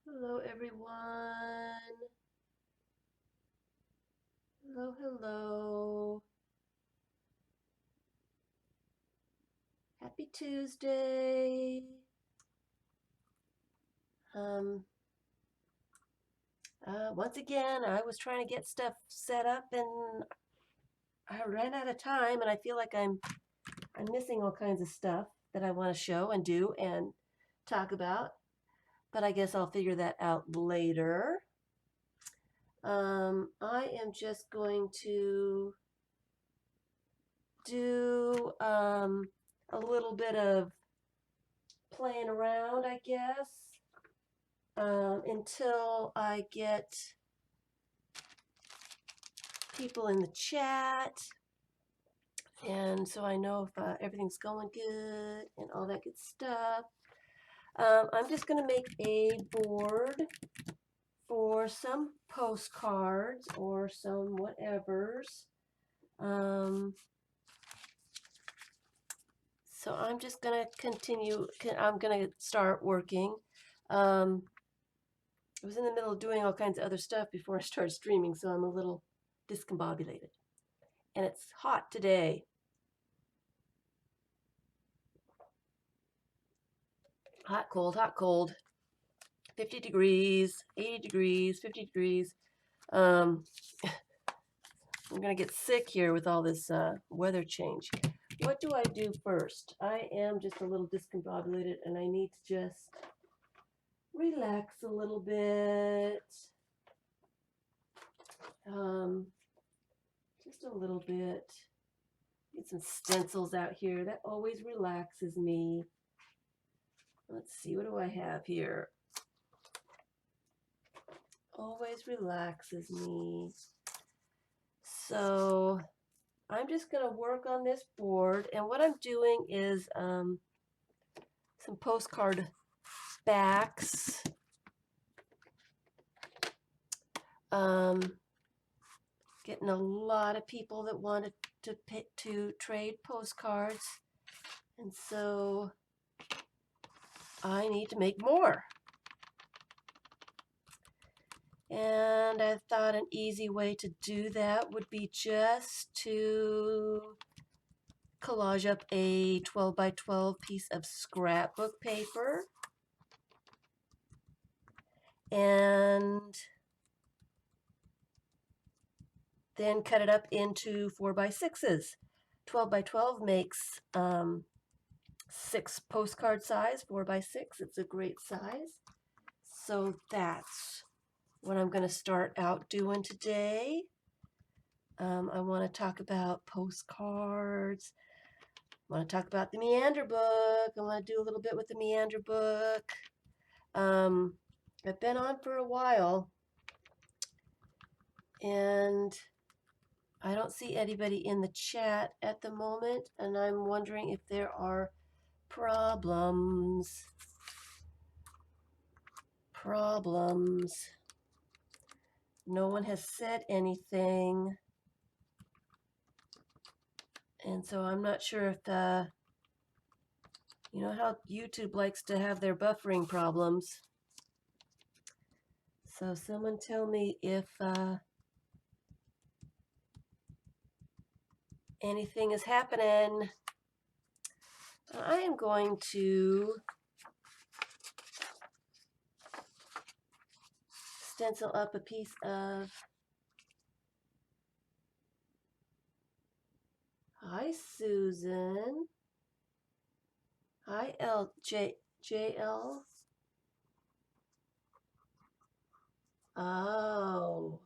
Hello, everyone. Hello, hello. Happy Tuesday. Um, once again, I was trying to get stuff set up and I ran out of time, and I feel like I'm missing all kinds of stuff that I want to show and do and talk about. But I guess I'll figure that out later. I am just going to do a little bit of playing around, I guess, until I get people in the chat. And so I know if everything's going good and all that good stuff. I'm just going to make a board for some postcards or some whatevers. So I'm just going to continue. I'm going to start working. I was in the middle of doing all kinds of other stuff before I started streaming, so I'm a little discombobulated. And it's hot today. Hot, cold, hot, cold. 50 degrees, 80 degrees, 50 degrees. I'm going to get sick here with all this weather change. What do I do first? I am just a little discombobulated and I need to just relax a little bit. Just a little bit. Get some stencils out here. That always relaxes me. Let's see, what do I have here? Always relaxes me. So I'm just going to work on this board, and what I'm doing is some postcard backs. Getting a lot of people that wanted to trade postcards, and so I need to make more. And I thought an easy way to do that would be just to collage up a 12 by 12 piece of scrapbook paper and then cut it up into 4 by 6s. 12 by 12 makes 6 postcard size, 4 by 6. It's a great size. So that's what I'm going to start out doing today. I want to talk about postcards. I want to talk about the Meander book. I want to do a little bit with the Meander book. I've been on for a while, and I don't see anybody in the chat at the moment, and I'm wondering if there are problems. No one has said anything. And so I'm not sure if you know how YouTube likes to have their buffering problems. So someone tell me if anything is happening. I am going to stencil up a piece of Hi Susan. Hi JL. Oh.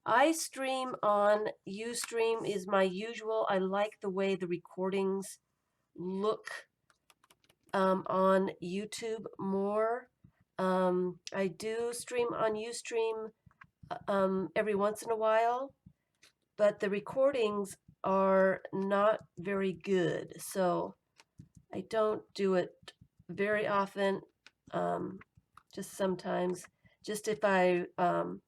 I stream on Ustream is my usual. I like the way the recordings look on YouTube more. I do stream on Ustream every once in a while, but the recordings are not very good, so I don't do it very often, just sometimes, just if I want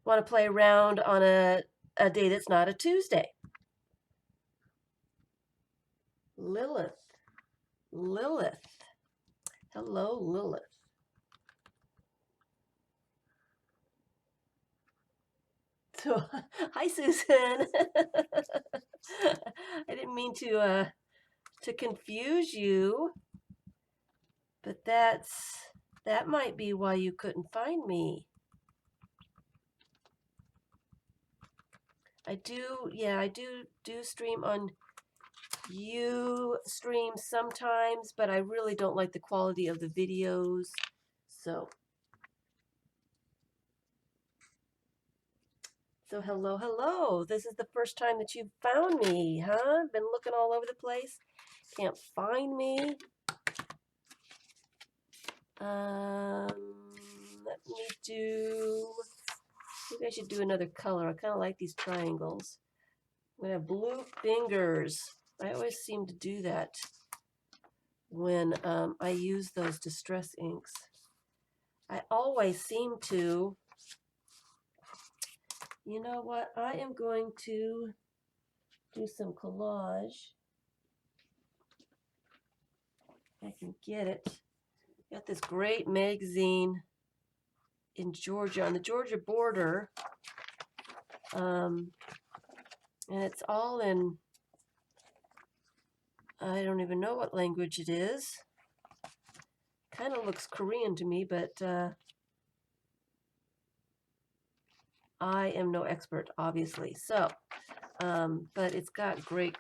to play around on a day that's not a Tuesday. Lilith. Hello, Lilith. So, hi, Susan. I didn't mean to confuse you, but that might be why you couldn't find me. I do stream on Ustream sometimes, but I really don't like the quality of the videos. So hello, hello. This is the first time that you've found me, huh? Been looking all over the place. Can't find me. Let me do, maybe I should do another color. I kind of like these triangles. I'm gonna have blue fingers. I always seem to do that when I use those distress inks. I always seem to. You know what? I am going to do some collage. I can get it. Got this great magazine in Georgia, on the Georgia border. And it's all in, I don't even know what language it is. Kind of looks Korean to me, but I am no expert, obviously. So, but it's got great.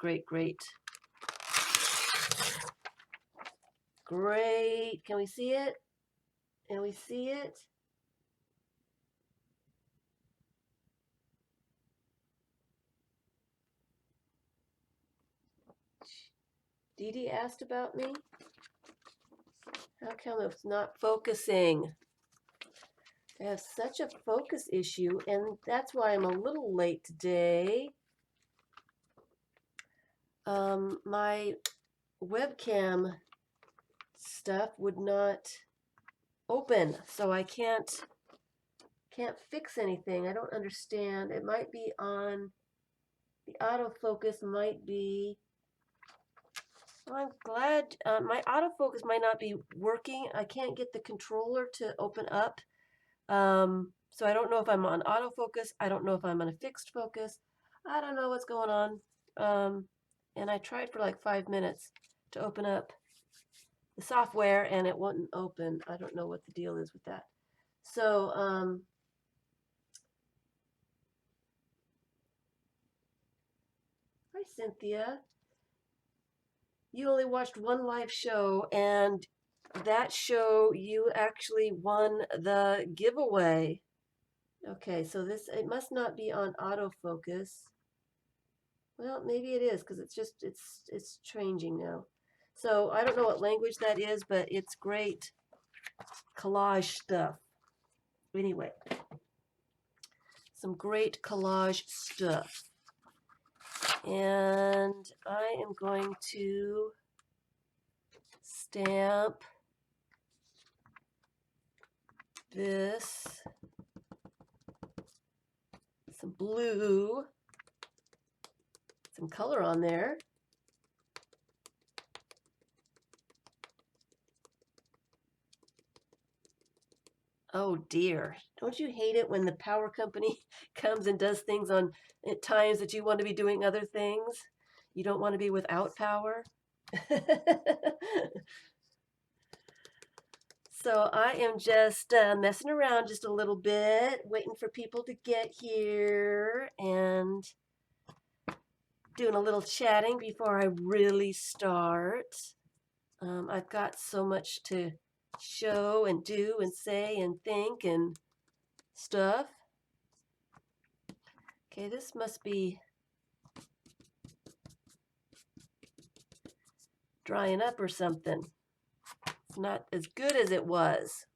Can we see it? Can we see it? Dee Dee asked about me. How come it's not focusing? I have such a focus issue, and that's why I'm a little late today. My webcam stuff would not open, so I can't fix anything. I don't understand. It might be on, the autofocus might be, well, I'm glad my autofocus might not be working. I can't get the controller to open up. So I don't know if I'm on autofocus. I don't know if I'm on a fixed focus. I don't know what's going on. And I tried for like 5 minutes to open up the software and it wouldn't open. I don't know what the deal is with that. So, hi Cynthia. You only watched one live show, and that show you actually won the giveaway. Okay, so it must not be on autofocus. Well, maybe it is, because it's changing now. So I don't know what language that is, but it's great collage stuff. Anyway, some great collage stuff. And I am going to stamp this, some blue, some color on there. Oh dear, don't you hate it when the power company comes and does things on at times that you want to be doing other things? You don't want to be without power? So I am just messing around just a little bit, waiting for people to get here and doing a little chatting before I really start. I've got so much to show and do and say and think and stuff. Okay, this must be drying up or something. It's not as good as it was.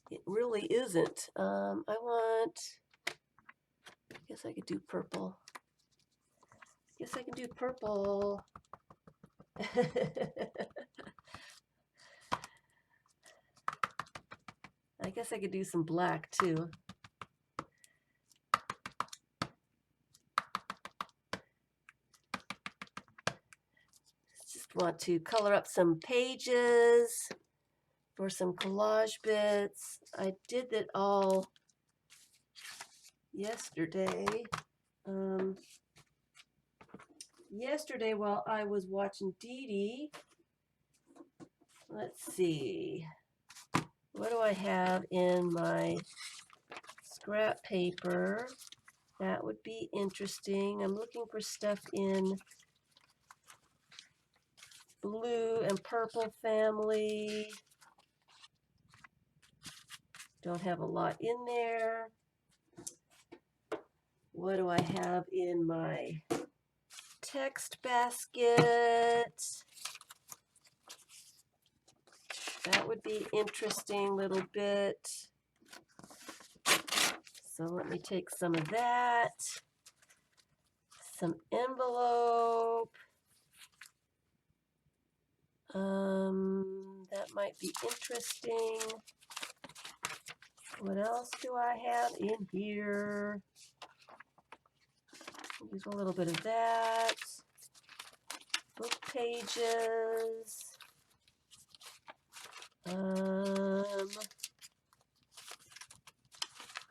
It really isn't. I guess I could do purple. Guess I can do purple. I guess I could do some black too. Just want to color up some pages for some collage bits. I did it all yesterday. Yesterday while I was watching Dee Dee. Let's see. What do I have in my scrap paper? That would be interesting. I'm looking for stuff in blue and purple family. Don't have a lot in there. What do I have in my text basket? That would be interesting little bit. So let me take some of that. Some envelope. That might be interesting. What else do I have in here? Use a little bit of that. Book pages. Well,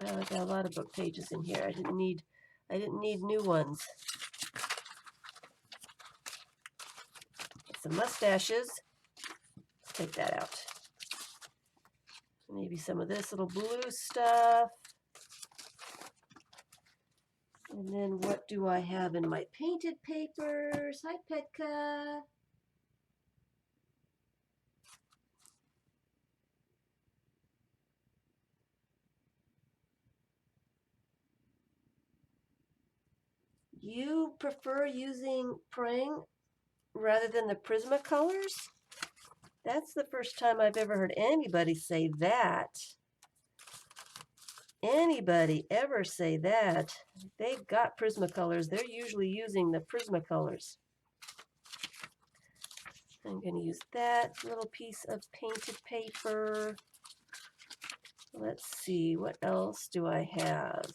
I got a lot of book pages in here. I didn't need new ones. Some mustaches. Let's take that out. Maybe some of this little blue stuff. And then what do I have in my painted papers? Hi, Petka. You prefer using Prang rather than the Prismacolors? That's the first time I've ever heard anybody say that. Anybody ever say that? They've got Prismacolors. They're usually using the Prismacolors. I'm going to use that little piece of painted paper. Let's see, what else do I have?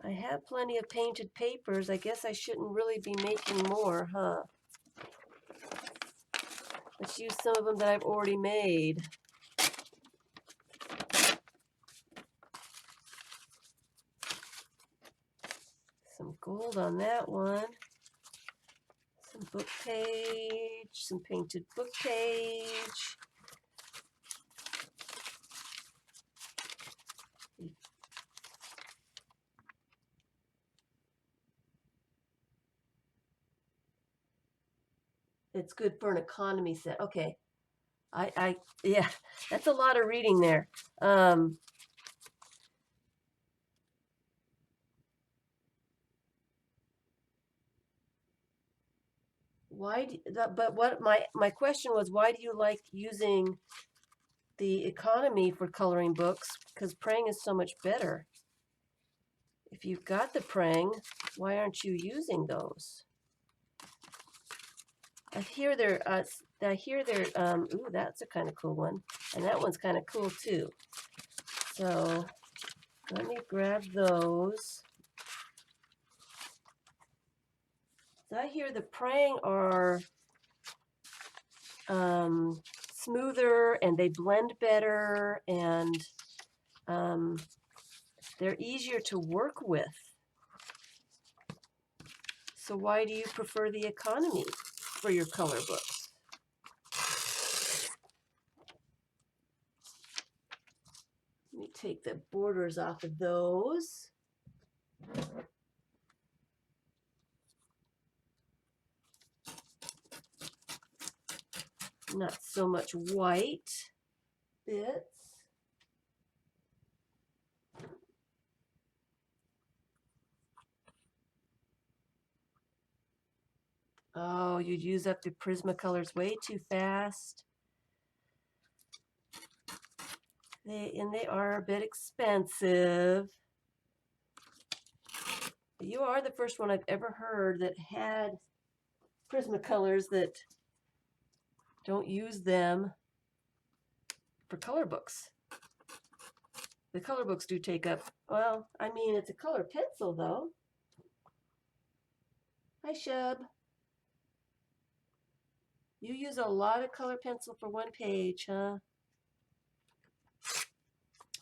I have plenty of painted papers. I guess I shouldn't really be making more, huh? Let's use some of them that I've already made. Some gold on that one. Some book page, some painted book page. It's good for an economy set. Okay. Yeah, that's a lot of reading there. But what my question was, why do you like using the economy for coloring books? Because Prang is so much better. If you've got the Prang, why aren't you using those? I hear they're ooh, that's a kind of cool one, and that one's kind of cool too. So let me grab those. So I hear the Prang are smoother and they blend better, and they're easier to work with. So why do you prefer the economy for your color books? Let me take the borders off of those. Not so much white bits. Oh, you'd use up the Prismacolors way too fast. They are a bit expensive. You are the first one I've ever heard that had Prismacolors that don't use them for color books. The color books do take up, well, I mean, it's a color pencil though. Hi, Shub. You use a lot of color pencil for one page, huh?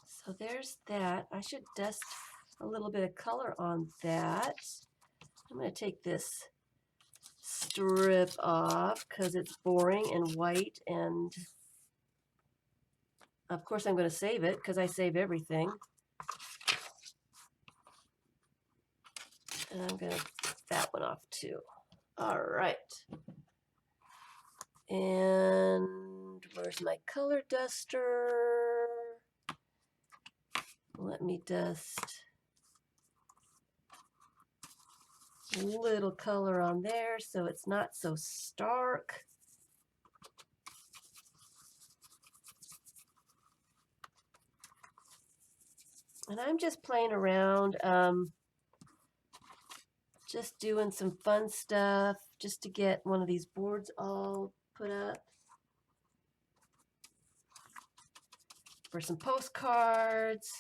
So there's that. I should dust a little bit of color on that. I'm going to take this strip off because it's boring and white, and of course I'm going to save it because I save everything. And I'm going to take that one off too. All right. And where's my color duster? Let me dust a little color on there so it's not so stark. And I'm just playing around, just doing some fun stuff just to get one of these boards all put up for some postcards.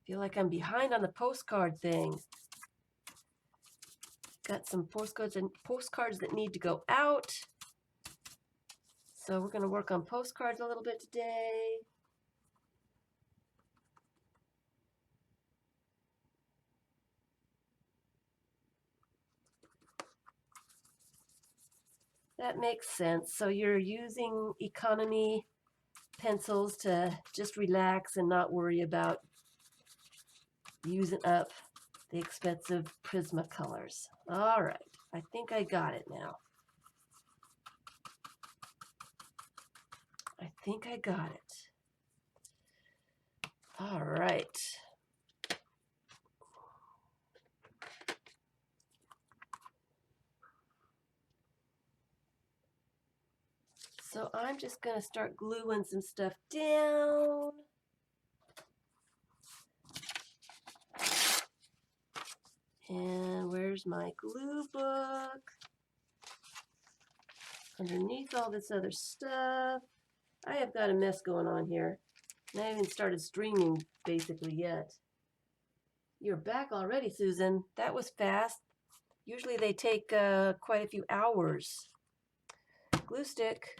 Feel like I'm behind on the postcard thing. Got some postcards that need to go out. So we're going to work on postcards a little bit today. That makes sense. So you're using economy pencils to just relax and not worry about using up the expensive Prismacolors. All right, I think I got it now. I think I got it. All right. So I'm just going to start gluing some stuff down. And where's my glue book? Underneath all this other stuff. I have got a mess going on here. And I haven't started streaming basically yet. You're back already, Susan. That was fast. Usually they take quite a few hours. Glue stick.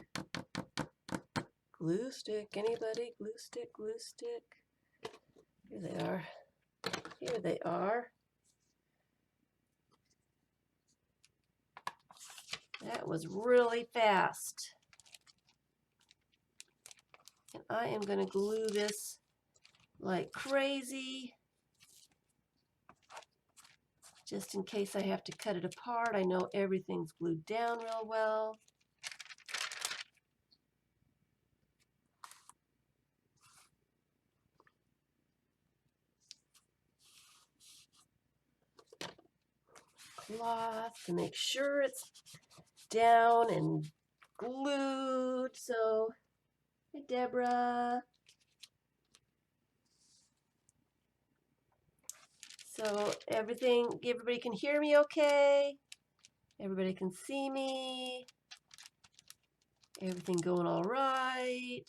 Glue stick. Anybody? Glue stick, glue stick. Here they are. Here they are. That was really fast. And I am going to glue this like crazy. Just in case I have to cut it apart. I know everything's glued down real well. Cloth to make sure it's down and glued. So, hey Deborah. So everybody can hear me okay? Everybody can see me? Everything going all right?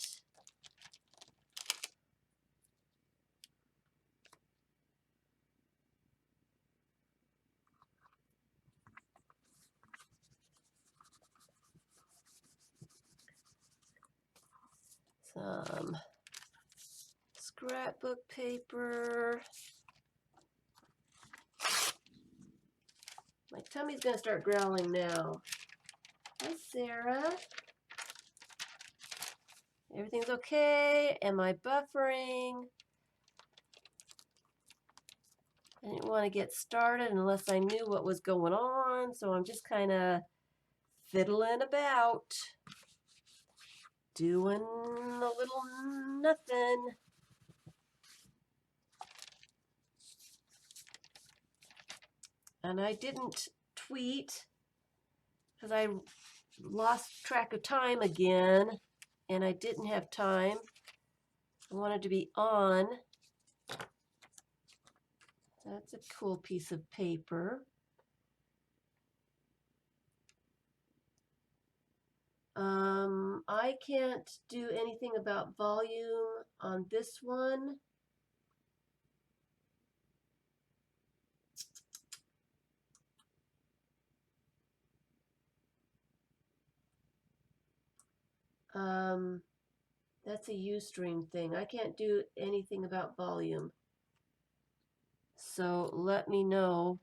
Some scrapbook paper. My tummy's gonna start growling now. Hi, Sarah. Everything's okay? Am I buffering? I didn't want to get started unless I knew what was going on, so I'm just kind of fiddling about, doing a little nothing. And I didn't tweet because I lost track of time again, and I didn't have time. I wanted to be on. That's a cool piece of paper. I can't do anything about volume on this one. That's a Ustream thing. I can't do anything about volume. So let me know.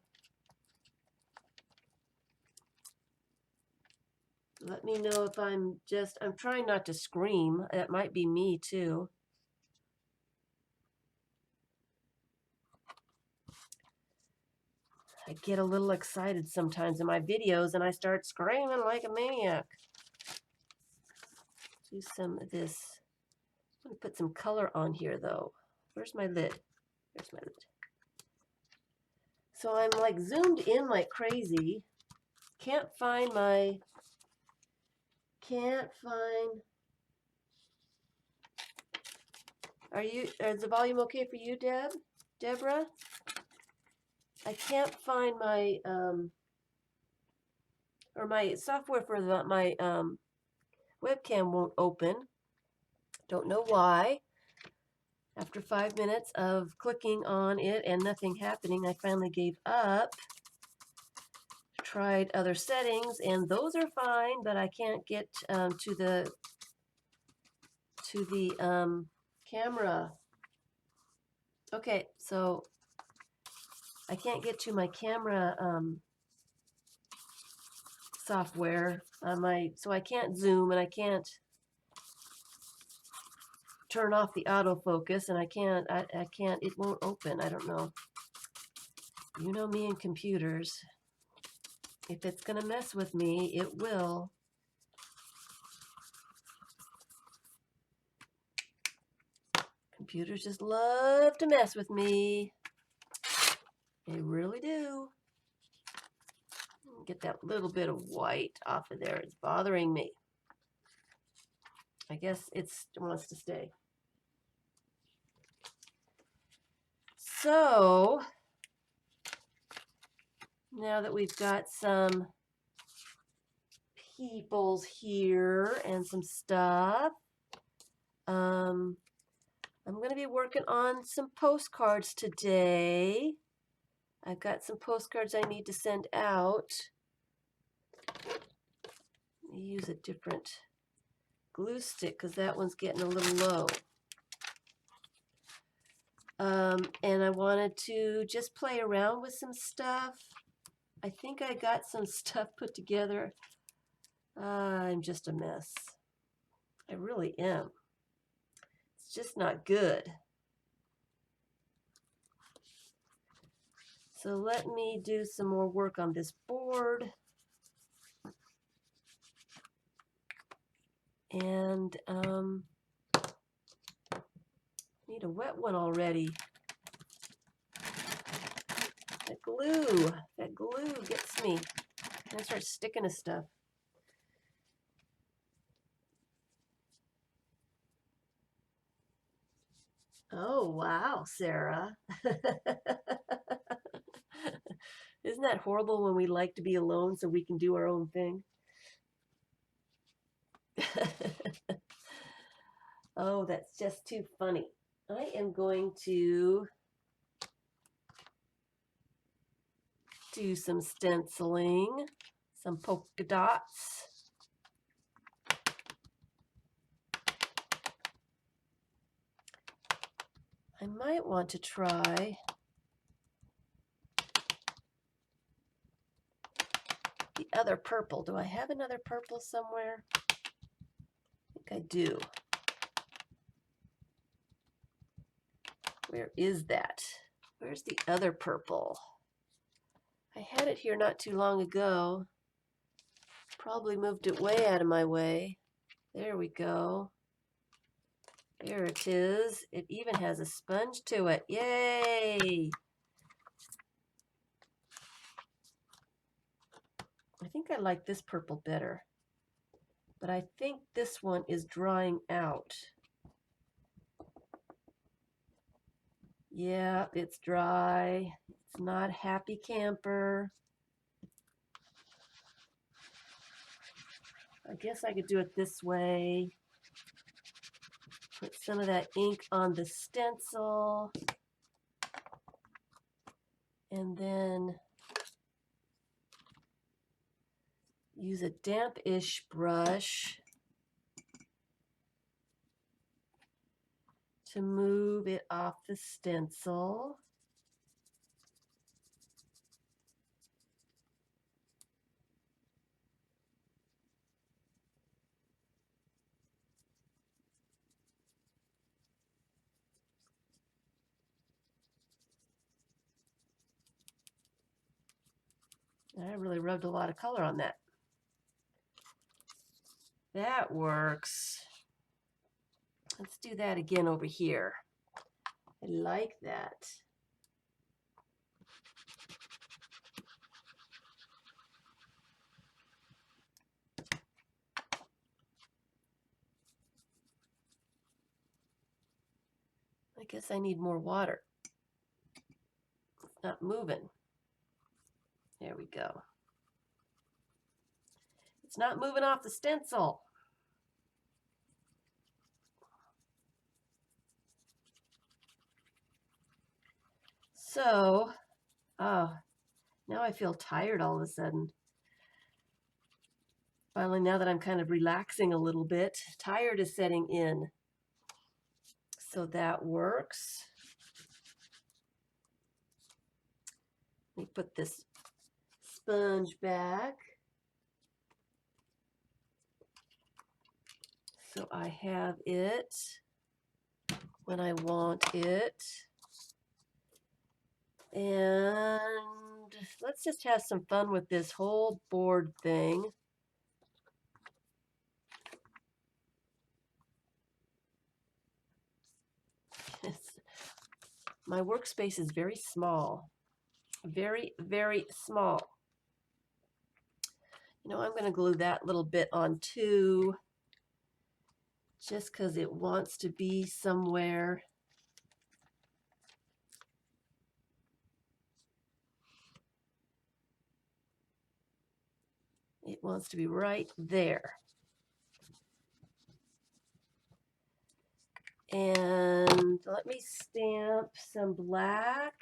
Let me know if I'm trying not to scream. That might be me too. I get a little excited sometimes in my videos and I start screaming like a maniac. Do some of this. I'm going to put some color on here though. Where's my lid? There's my lid. So I'm like zoomed in like crazy. Can't find. Is the volume okay for you, Deborah? I can't find my, or my software for my webcam won't open. Don't know why. After 5 minutes of clicking on it and nothing happening, I finally gave up. Tried other settings and those are fine, but I can't get to the camera. Okay, so I can't get to my camera software on so I can't zoom and I can't turn off the autofocus and I can't, it won't open. I don't know. You know me and computers. If it's gonna mess with me, it will. Computers just love to mess with me. They really do. Get that little bit of white off of there. It's bothering me. I guess it wants to stay. So, now that we've got some peoples here and some stuff, I'm going to be working on some postcards today. I've got some postcards I need to send out. Use a different glue stick because that one's getting a little low. And I wanted to just play around with some stuff. I think I got some stuff put together. I'm just a mess. I really am. It's just not good. So let me do some more work on this board. And need a wet one already. That glue gets me. I start sticking to stuff. Oh, wow, Sarah. Isn't that horrible when we like to be alone so we can do our own thing? Oh, that's just too funny. I am going to do some stenciling, some polka dots. I might want to try the other purple. Do I have another purple somewhere? I think I do. Where is that? Where's the other purple? I had it here not too long ago. Probably moved it way out of my way. There we go. There it is. It even has a sponge to it. Yay! I think I like this purple better. But I think this one is drying out. Yeah, it's dry. It's not happy camper. I guess I could do it this way. Put some of that ink on the stencil. And then use a damp-ish brush to move it off the stencil. I really rubbed a lot of color on that. That works. Let's do that again over here. I like that. I guess I need more water. It's not moving. There we go. It's not moving off the stencil. So, now I feel tired all of a sudden. Finally, now that I'm kind of relaxing a little bit, tired is setting in. So that works. Let me put this sponge back. So I have it when I want it. And let's just have some fun with this whole board thing. My workspace is very small. Very, very small. You know, I'm going to glue that little bit on too, just because it wants to be somewhere. It wants to be right there. And let me stamp some black.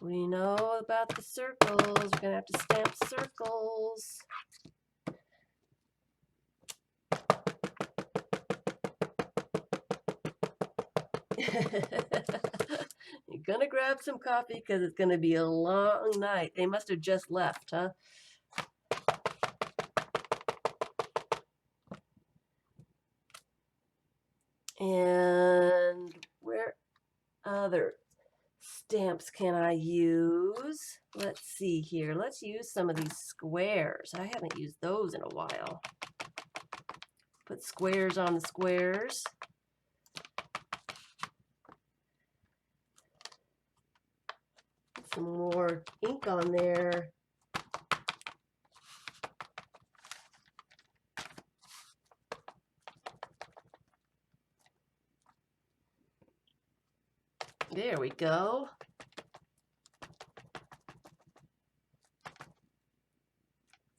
We know about the circles. We're going to have to stamp circles. You're going to grab some coffee because it's going to be a long night. They must have just left, huh? And where other stamps can I use? Let's see here. Let's use some of these squares. I haven't used those in a while. Put squares on the squares. Put some more ink on there. There we go.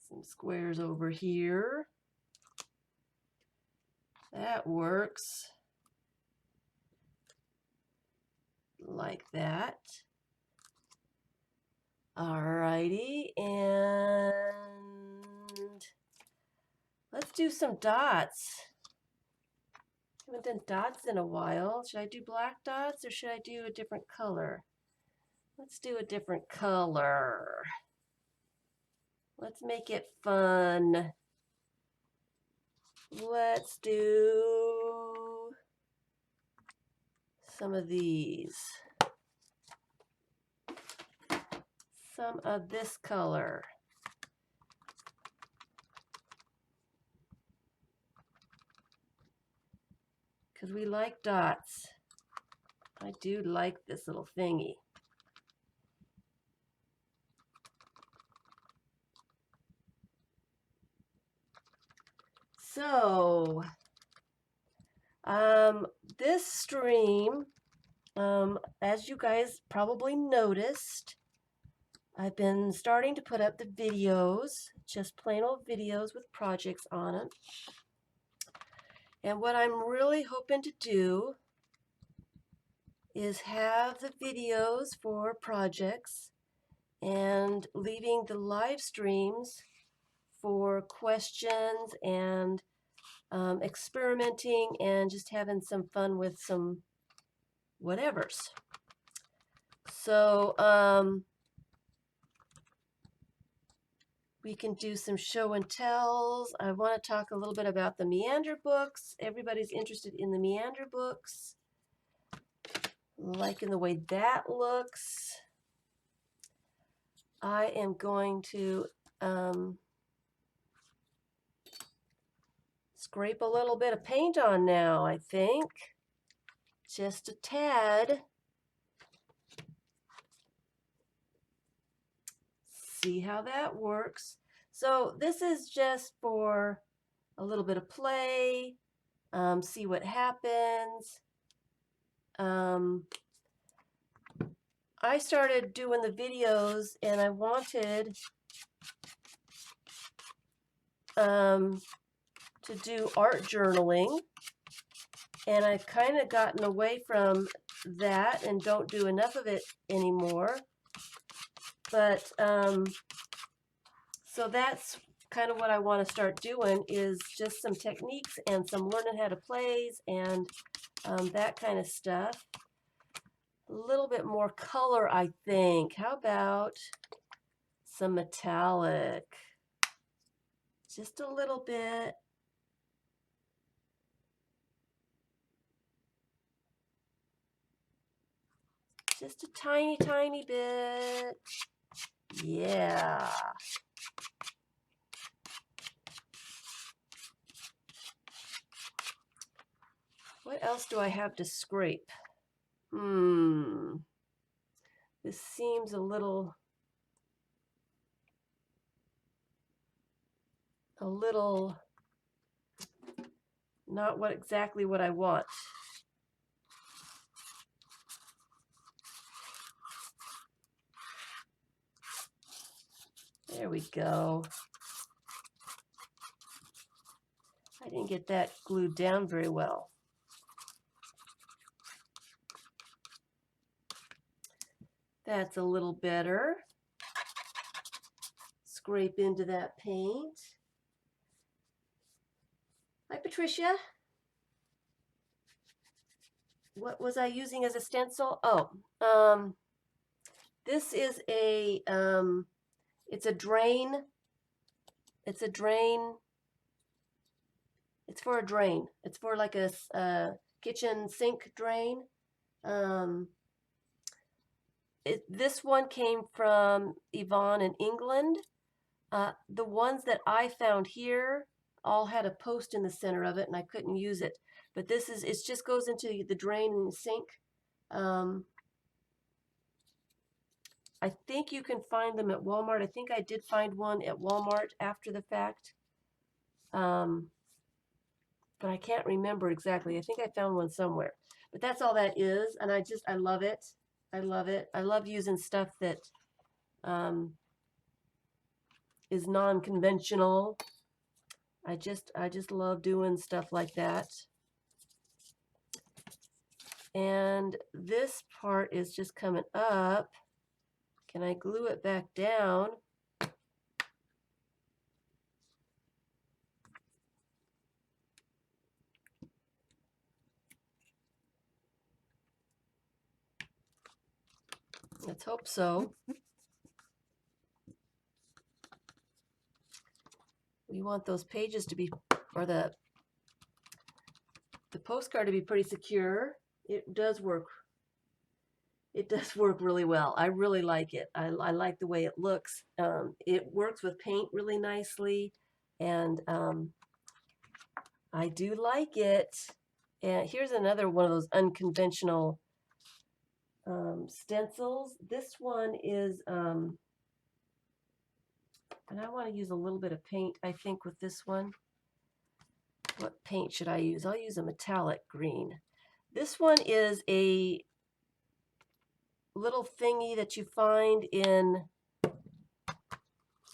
Some squares over here. That works. Like that. Alrighty, and let's do some dots. Haven't done dots in a while. Should I do black dots or should I do a different color? Let's do a different color. Let's make it fun. Let's do some of these. Some of this color. Because we like dots. I do like this little thingy. So, this stream, as you guys probably noticed, I've been starting to put up the videos, just plain old videos with projects on them. And what I'm really hoping to do is have the videos for projects and leaving the live streams for questions and experimenting and just having some fun with some whatevers. So we can do some show and tells. I want to talk a little bit about the Meander books. Everybody's interested in the Meander books. Liking the way that looks. I am going to scrape a little bit of paint on now, I think. Just a tad. See how that works. So this is just for a little bit of play, see what happens. I started doing the videos and I wanted to do art journaling, and I've kind of gotten away from that and don't do enough of it anymore. But so that's kind of what I want to start doing, is just some techniques and some learning how to plays and that kind of stuff. A little bit more color, I think. How about some metallic? Just a little bit. Just a tiny, tiny bit. Yeah. What else do I have to scrape? This seems a little not exactly what I want. There we go. I didn't get that glued down very well. That's a little better. Scrape into that paint. Hi, Patricia. What was I using as a stencil? Oh, this is a, it's a drain. It's a drain. It's for a drain. It's for like a kitchen sink drain. This one came from Yvonne in England. The ones that I found here all had a post in the center of it, and I couldn't use it. But this is, it just goes into the drain and the sink. I think you can find them at Walmart. I think I did find one at Walmart after the fact. But I can't remember exactly. I think I found one somewhere. But that's all that is, and I love it. I love it. I love using stuff that is non-conventional. I just love doing stuff like that. And this part is just coming up. Can I glue it back down? Let's hope so. We want those pages to be, or the postcard to be pretty secure. It does work. It does work really well. I really like it. I like the way it looks. It works with paint really nicely, and I do like it. And here's another one of those unconventional stencils. This one is, and I want to use a little bit of paint, I think, with this one. What paint should I use? I'll use a metallic green. This one is a little thingy that you find in,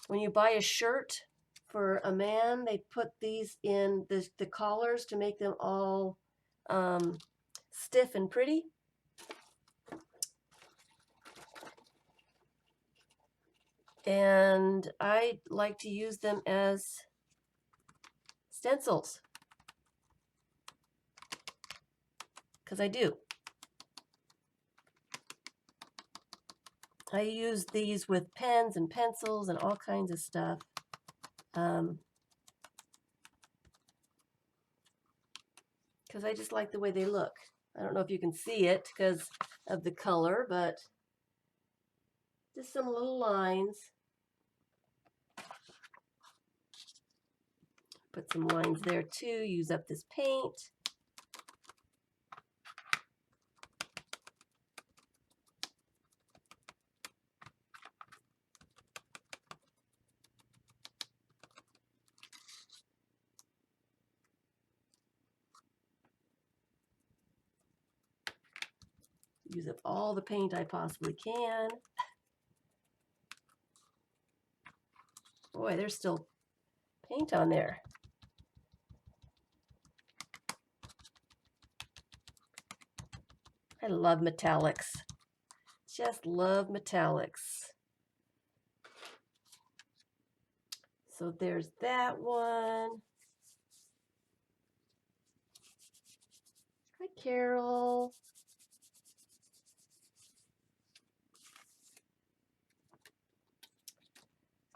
when you buy a shirt for a man, they put these in the collars to make them all stiff and pretty. And I like to use them as stencils. because I do. I use these with pens and pencils and all kinds of stuff. Because I just like the way they look. I don't know if you can see it because of the color, but just some little lines. Put some lines there too, use up this paint. Use up all the paint I possibly can. Boy, there's still paint on there. I love metallics. Just love metallics. So there's that one. Hi, Carol.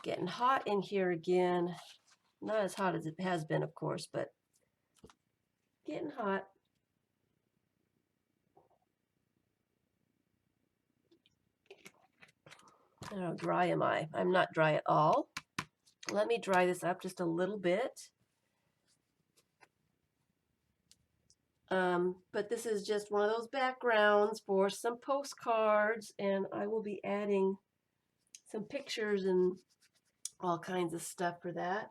Getting hot in here again. Not as hot as it has been, of course, but getting hot. How dry am I? I'm not dry at all. Let me dry this up just a little bit. But this is just one of those backgrounds for some postcards, and I will be adding some pictures and all kinds of stuff for that.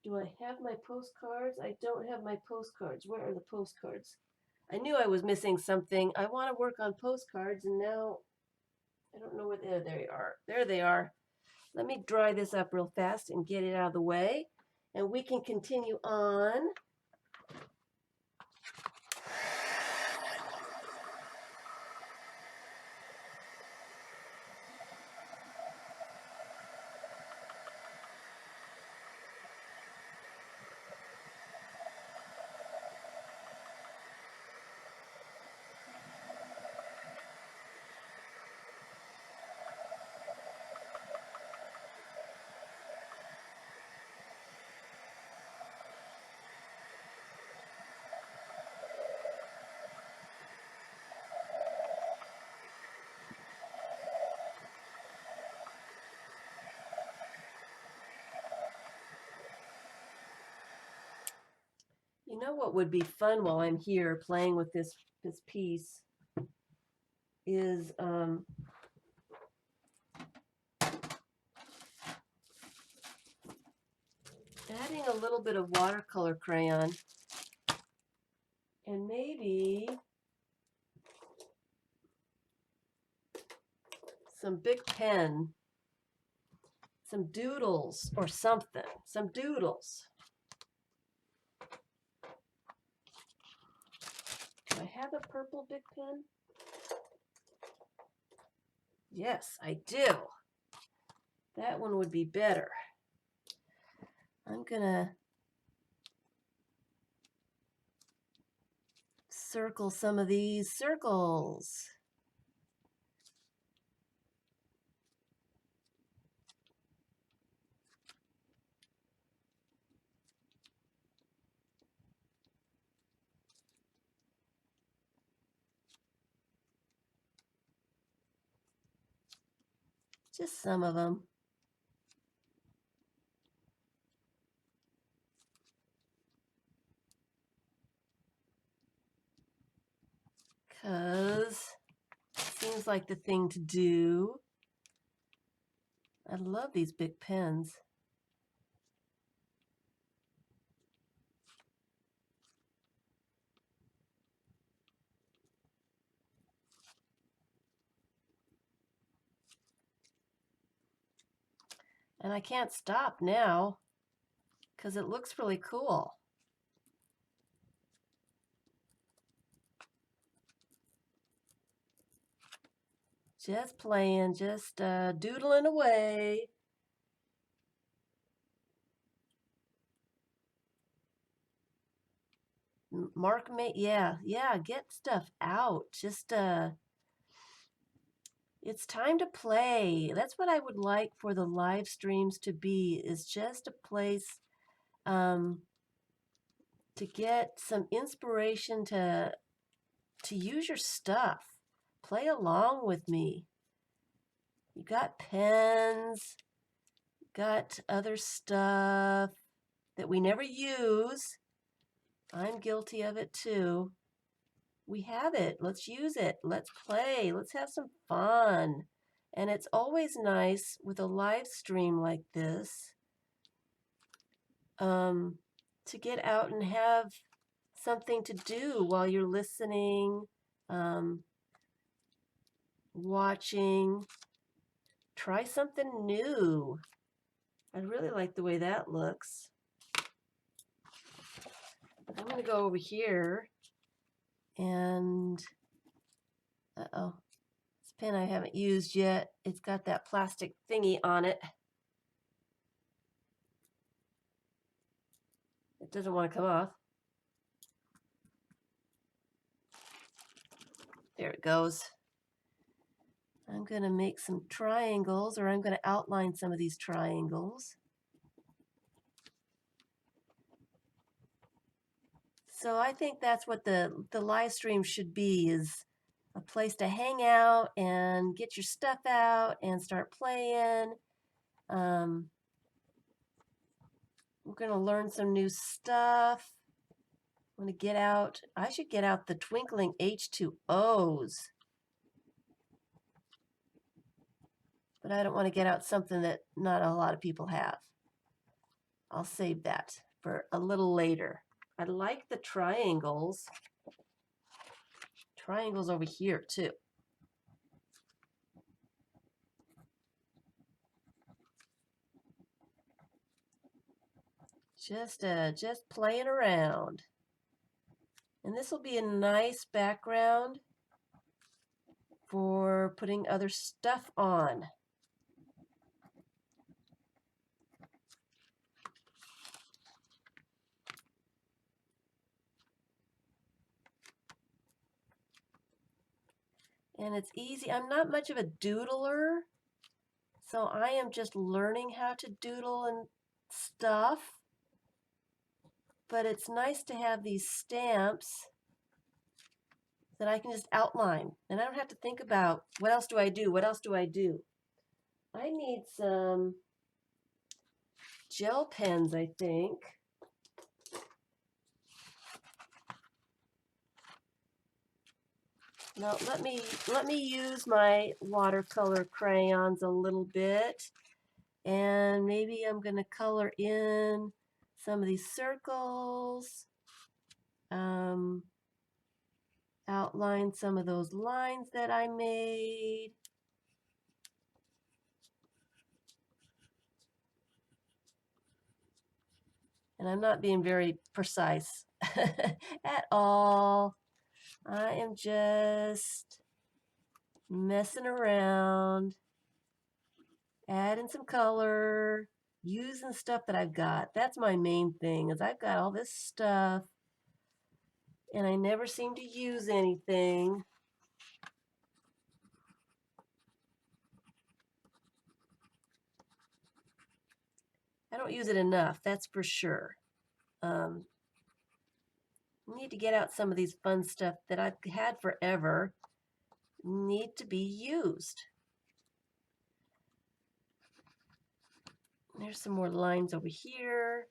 Do I have my postcards? I don't have my postcards. Where are the postcards? I knew I was missing something. I want to work on postcards, and now I don't know where they are. There they are. Let me dry this up real fast and get it out of the way, and we can continue on. You know what would be fun while I'm here playing with this piece is adding a little bit of watercolor crayon and maybe some big pen, some doodles or something, some doodles. Do I have a purple big pen? Yes, I do. That one would be better. I'm gonna circle some of these circles. Just some of them. Because it seems like the thing to do. I love these big pens. And I can't stop now because it looks really cool. Just playing, just doodling away. yeah, get stuff out. Just it's time to play. That's what I would like for the live streams to be, is just a place to get some inspiration to use your stuff. Play along with me. You got pens, got other stuff that we never use. I'm guilty of it too. We have it. Let's use it. Let's play. Let's have some fun. And it's always nice with a live stream like this to get out and have something to do while you're listening, watching. Try something new. I really like the way that looks. I'm going to go over here and, uh-oh, this pen I haven't used yet. It's got that plastic thingy on it. It doesn't want to come off. There it goes. I'm going to make some triangles, or I'm going to outline some of these triangles. So I think that's what the live stream should be, is a place to hang out and get your stuff out and start playing. We're going to learn some new stuff. I'm going to get out, I should get out the twinkling H2Os. But I don't want to get out something that not a lot of people have. I'll save that for a little later. I like the triangles. Triangles over here too. Just playing around. And this will be a nice background for putting other stuff on. And it's easy. I'm not much of a doodler, so I am just learning how to doodle and stuff. But it's nice to have these stamps that I can just outline. And I don't have to think about, what else do I do? What else do I do? I need some gel pens, I think. Now let me use my watercolor crayons a little bit, and maybe I'm going to color in some of these circles, outline some of those lines that I made. And I'm not being very precise at all. I am just messing around, adding some color, using stuff that I've got. That's my main thing, is I've got all this stuff and I never seem to use anything. I don't use it enough, that's for sure. Need to get out some of these fun stuff that I've had forever. Need to be used. There's some more lines over here.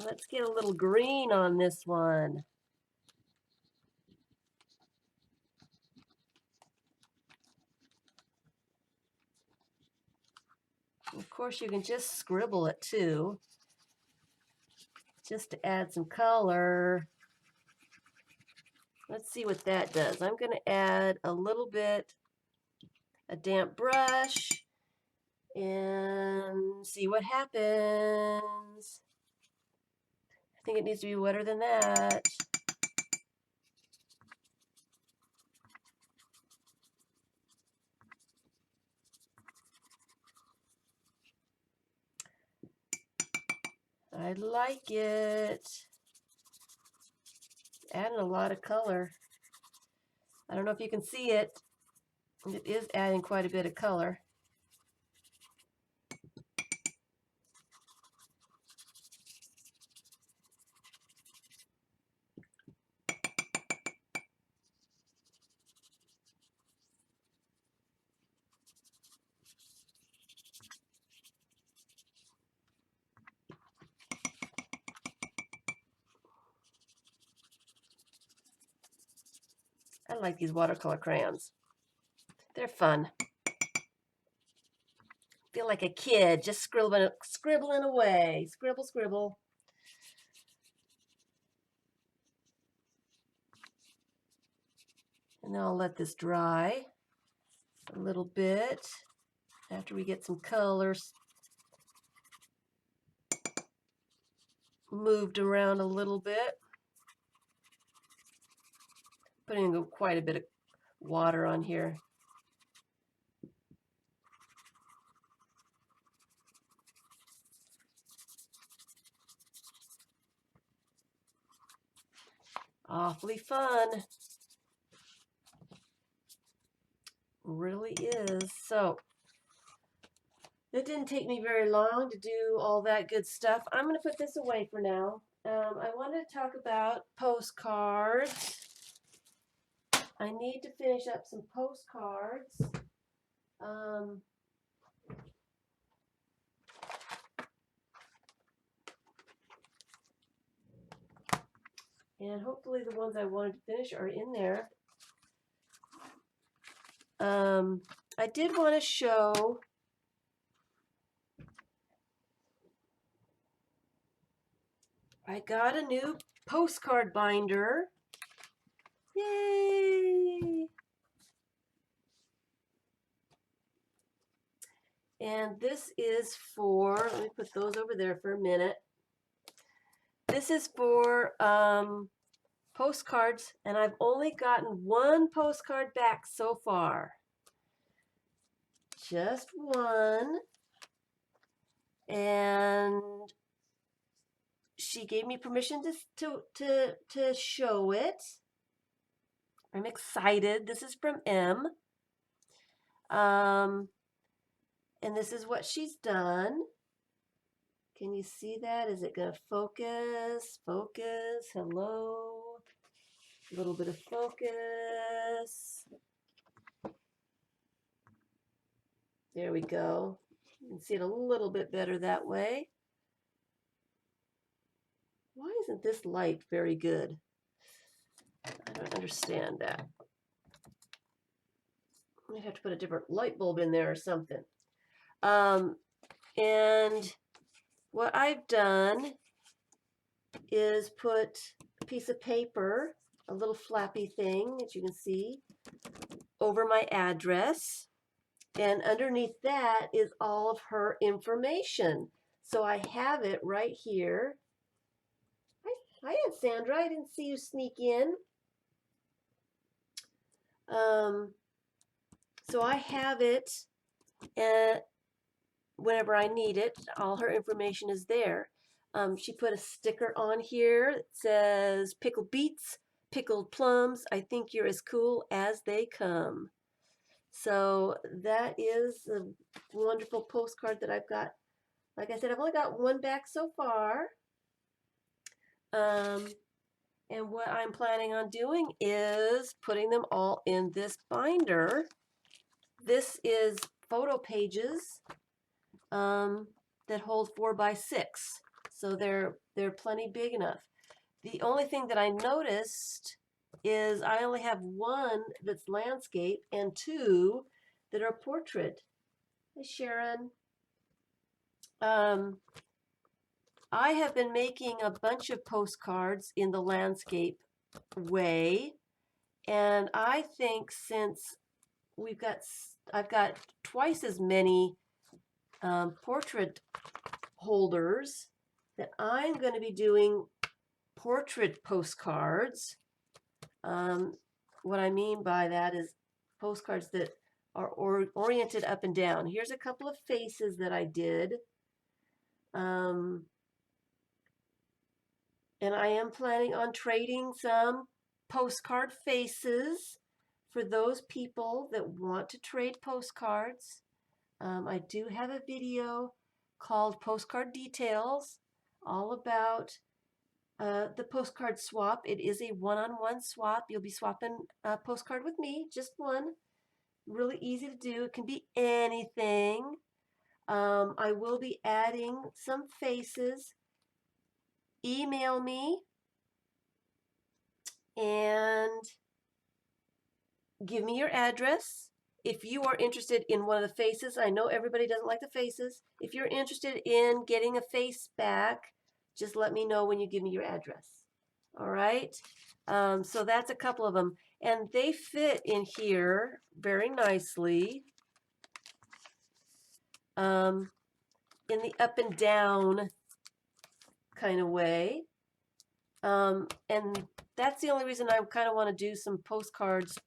Let's get a little green on this one. Of course, you can just scribble it too, just to add some color. Let's see what that does. I'm going to add a little bit, a damp brush, and see what happens. I think it needs to be wetter than that. I like it. Adding a lot of color. I don't know if you can see it. It is adding quite a bit of color. I like these watercolor crayons. They're fun. Feel like a kid just scribbling away. Scribble, scribble. And then I'll let this dry a little bit after we get some colors moved around a little bit. Putting quite a bit of water on here. Awfully fun. Really is. So it didn't take me very long to do all that good stuff. I'm going to put this away for now. I wanted to talk about postcards. I need to finish up some postcards. And hopefully the ones I wanted to finish are in there. I did want to show I got a new postcard binder. Yay! And this is for, let me put those over there for a minute. This is for postcards, and I've only gotten one postcard back so far. Just one. And she gave me permission to show it. I'm excited. This is from M. And this is what she's done. Can you see that? Is it going to focus? Focus. Hello. A little bit of focus. There we go. You can see it a little bit better that way. Why isn't this light very good? I don't understand that. I might have to put a different light bulb in there or something. And what I've done is put a piece of paper, a little flappy thing, as you can see, over my address. And underneath that is all of her information. So I have it right here. Hi, Aunt Sandra. I didn't see you sneak in. So I have it, and whenever I need it, all her information is there. She put a sticker on here that says, "Pickled beets, pickled plums. I think you're as cool as they come." So that is a wonderful postcard that I've got. Like I said, I've only got one back so far. And what I'm planning on doing is putting them all in this binder. This is photo pages that hold 4 by 6. So they're plenty big enough. The only thing that I noticed is I only have one that's landscape and 2 that are portrait. Hey, Sharon. I have been making a bunch of postcards in the landscape way, and I think since I've got twice as many portrait holders, that I'm going to be doing portrait postcards. What I mean by that is postcards that are oriented up and down. Here's a couple of faces that I did. And I am planning on trading some postcard faces for those people that want to trade postcards. I do have a video called Postcard Details, all about the postcard swap. It is a one-on-one swap. You'll be swapping a postcard with me, just one. Really easy to do. It can be anything. I will be adding some faces. Email me and give me your address. If you are interested in one of the faces, I know everybody doesn't like the faces. If you're interested in getting a face back, just let me know when you give me your address. All right. So that's a couple of them. And they fit in here very nicely in the up and down kind of way. And that's the only reason I kind of want to do some postcards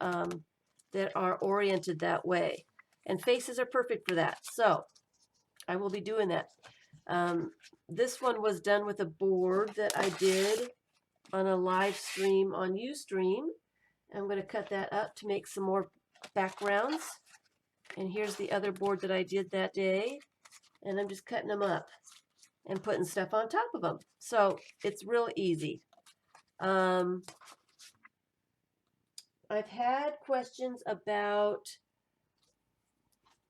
that are oriented that way. And faces are perfect for that. So I will be doing that. This one was done with a board that I did on a live stream on Ustream. I'm going to cut that up to make some more backgrounds. And here's the other board that I did that day. And I'm just cutting them up and putting stuff on top of them. So it's real easy. I've had questions about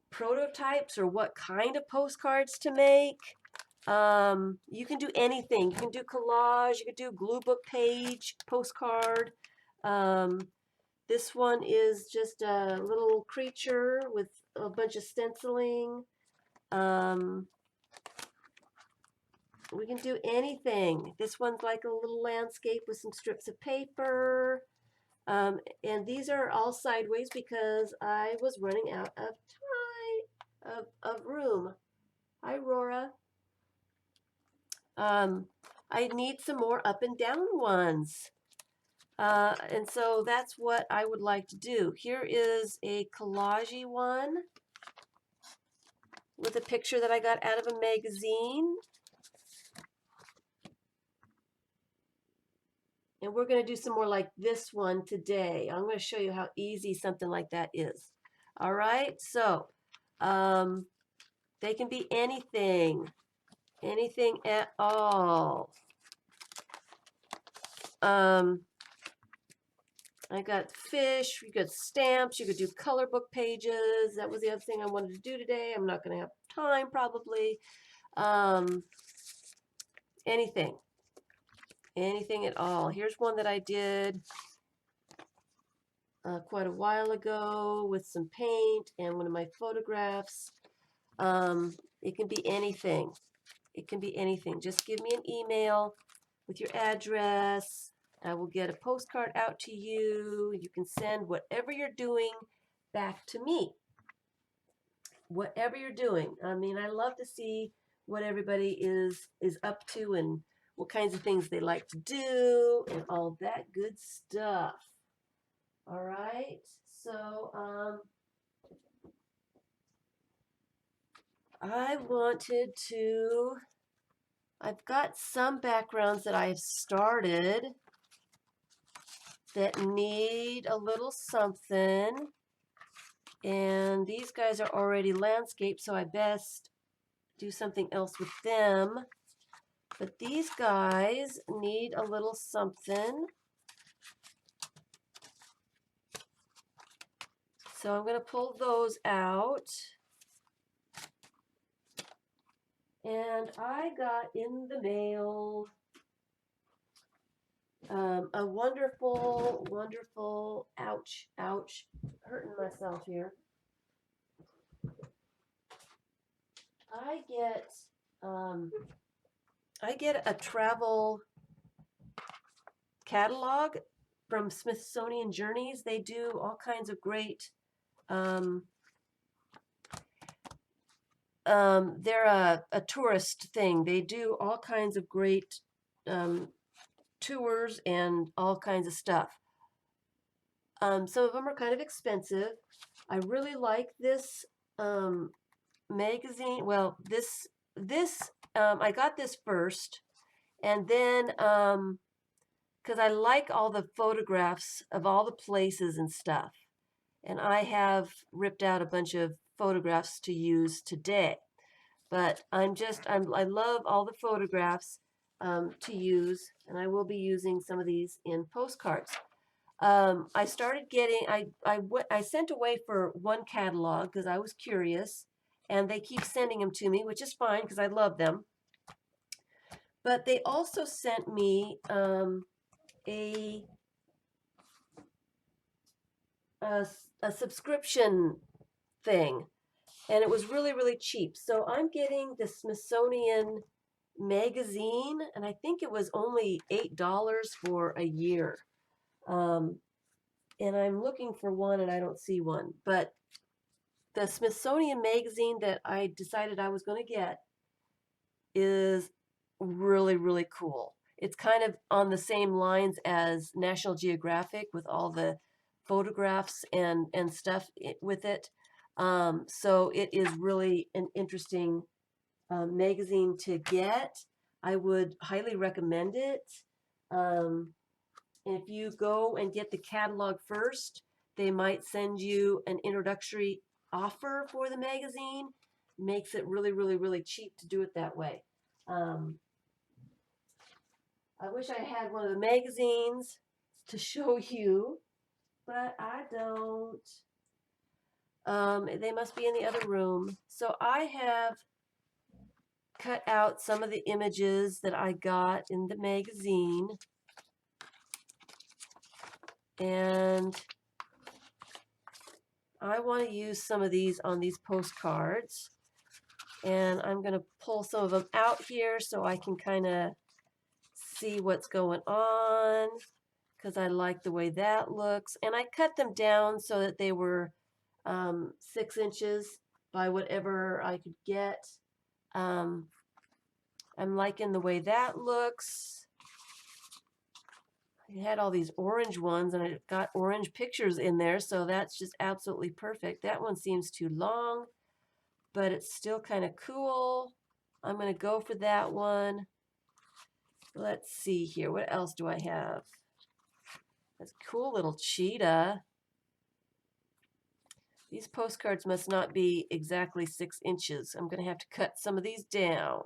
prototypes or what kind of postcards to make. You can do anything. You can do collage, you can do glue book page, postcard. This one is just a little creature with a bunch of stenciling. We can do anything. This one's like a little landscape with some strips of paper. And these are all sideways because I was running out of time, of room. Hi, Rora. I need some more up and down ones. And so that's what I would like to do. Here is a collage-y one with a picture that I got out of a magazine. And we're going to do some more like this one today. I'm going to show you how easy something like that is. All right, so they can be anything at all. I got fish, you got stamps, you could do color book pages. That was the other thing I wanted to do today. I'm not going to have time probably. Anything at all. Here's one that I did quite a while ago with some paint and one of my photographs. It can be anything. It can be anything. Just give me an email with your address. I will get a postcard out to you. You can send whatever you're doing back to me. Whatever you're doing. I mean, I love to see what everybody is up to and what kinds of things they like to do and all that good stuff. All right. So, I wanted to, I've got some backgrounds that I've started that need a little something. And these guys are already landscape, so I best do something else with them. But these guys need a little something. So I'm going to pull those out. And I got in the mail a wonderful, wonderful, ouch, hurting myself here. I get a travel catalog from Smithsonian Journeys. They do all kinds of great. They're a tourist thing. They do all kinds of great tours and all kinds of stuff. Some of them are kind of expensive. I really like this magazine. Well, this I got this first, And then, because I like all the photographs of all the places and stuff. And I have ripped out a bunch of photographs to use today. But I love all the photographs to use, and I will be using some of these in postcards. I started getting, I sent away for one catalog because I was curious, and they keep sending them to me, which is fine because I love them. But they also sent me a, a a subscription thing, and it was really, really cheap. So I'm getting the Smithsonian magazine, and I think it was only $8 for a year. Um, and I'm looking for one, and I don't see one. But the Smithsonian magazine that I decided I was going to get is really, really cool. It's kind of on the same lines as National Geographic with all the photographs and stuff with it. So it is really an interesting magazine to get. I would highly recommend it. Um, if you go and get the catalog first, they might send you an introductory offer for the magazine. Makes it really, really, really cheap to do it that way. Um, I wish I had one of the magazines to show you, but I don't. They must be in the other room. So I have cut out some of the images that I got in the magazine, and I want to use some of these on these postcards, and I'm going to pull some of them out here so I can kind of see what's going on, because I like the way that looks. And I cut them down so that they were 6 inches by whatever I could get. I'm liking the way that looks. I had all these orange ones, and I got orange pictures in there, so that's just absolutely perfect. That one seems too long, but it's still kind of cool. I'm going to go for that one. Let's see here. What else do I have? That's a cool little cheetah. These postcards must not be exactly 6 inches. I'm going to have to cut some of these down.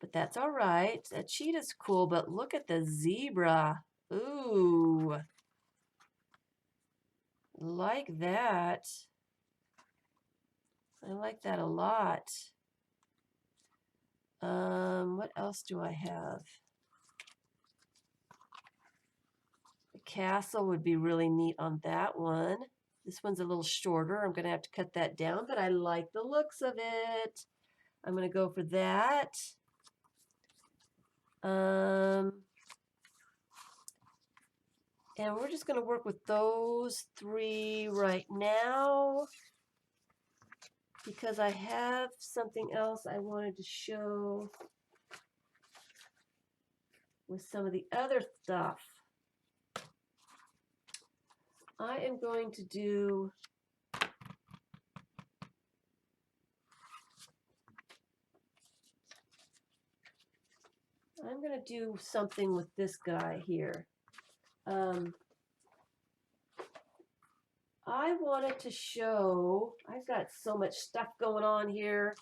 But that's all right. That cheetah's cool, but look at the zebra. Ooh. Like that. I like that a lot. What else do I have? The castle would be really neat on that one. This one's a little shorter. I'm going to have to cut that down, but I like the looks of it. I'm going to go for that. And we're just going to work with those 3 right now, because I have something else I wanted to show with some of the other stuff. I am going to do something with this guy here. I wanted to show, I've got so much stuff going on here.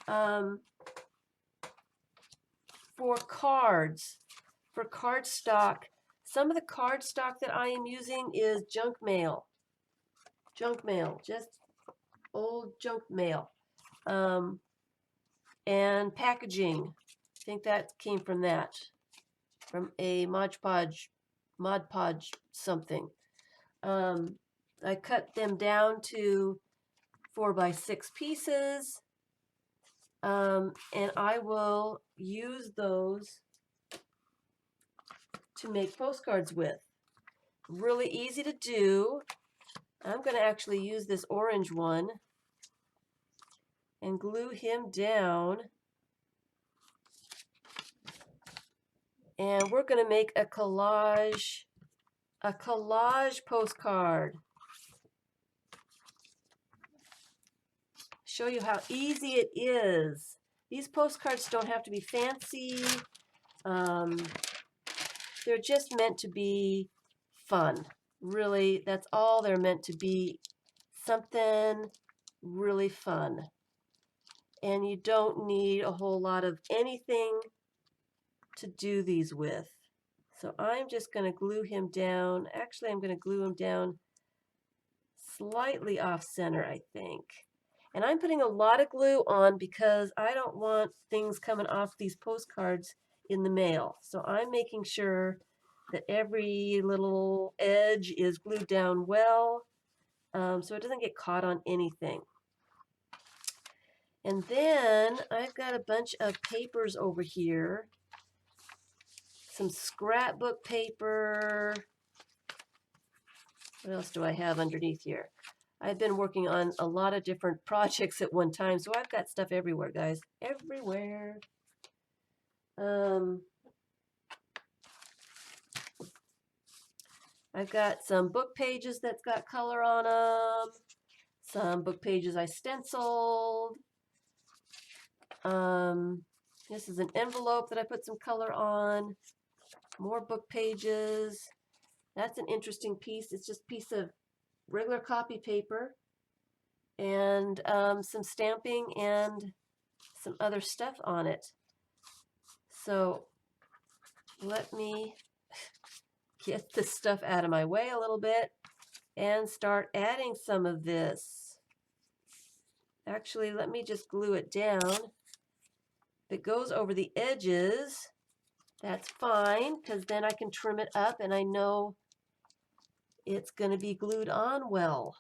For cards, for cardstock, some of the cardstock that I am using is junk mail. Junk mail, just old junk mail. And packaging. I think that came from that. From a Mod Podge something. I cut them down to 4x6 pieces, and I will use those to make postcards with. Really easy to do. I'm going to actually use this orange one and glue him down, and we're going to make a collage postcard. Show you how easy it is. These postcards don't have to be fancy. Um, they're just meant to be fun. Really, that's all they're meant to be. Something really fun. And you don't need a whole lot of anything to do these with. So I'm just going to glue him down. Actually, I'm going to glue him down slightly off center, I think. And I'm putting a lot of glue on because I don't want things coming off these postcards in the mail. So I'm making sure that every little edge is glued down well, so it doesn't get caught on anything. And then I've got a bunch of papers over here. Some scrapbook paper. What else do I have underneath here? I've been working on a lot of different projects at one time, so I've got stuff everywhere, guys. Everywhere. I've got some book pages that's got color on them. Some book pages I stenciled. This is an envelope that I put some color on. More book pages. That's an interesting piece. It's just a piece of regular copy paper and some stamping and some other stuff on it. So let me get this stuff out of my way a little bit and start adding some of this. Actually, let me just glue it down. If it goes over the edges, that's fine, because then I can trim it up and I know it's going to be glued on well.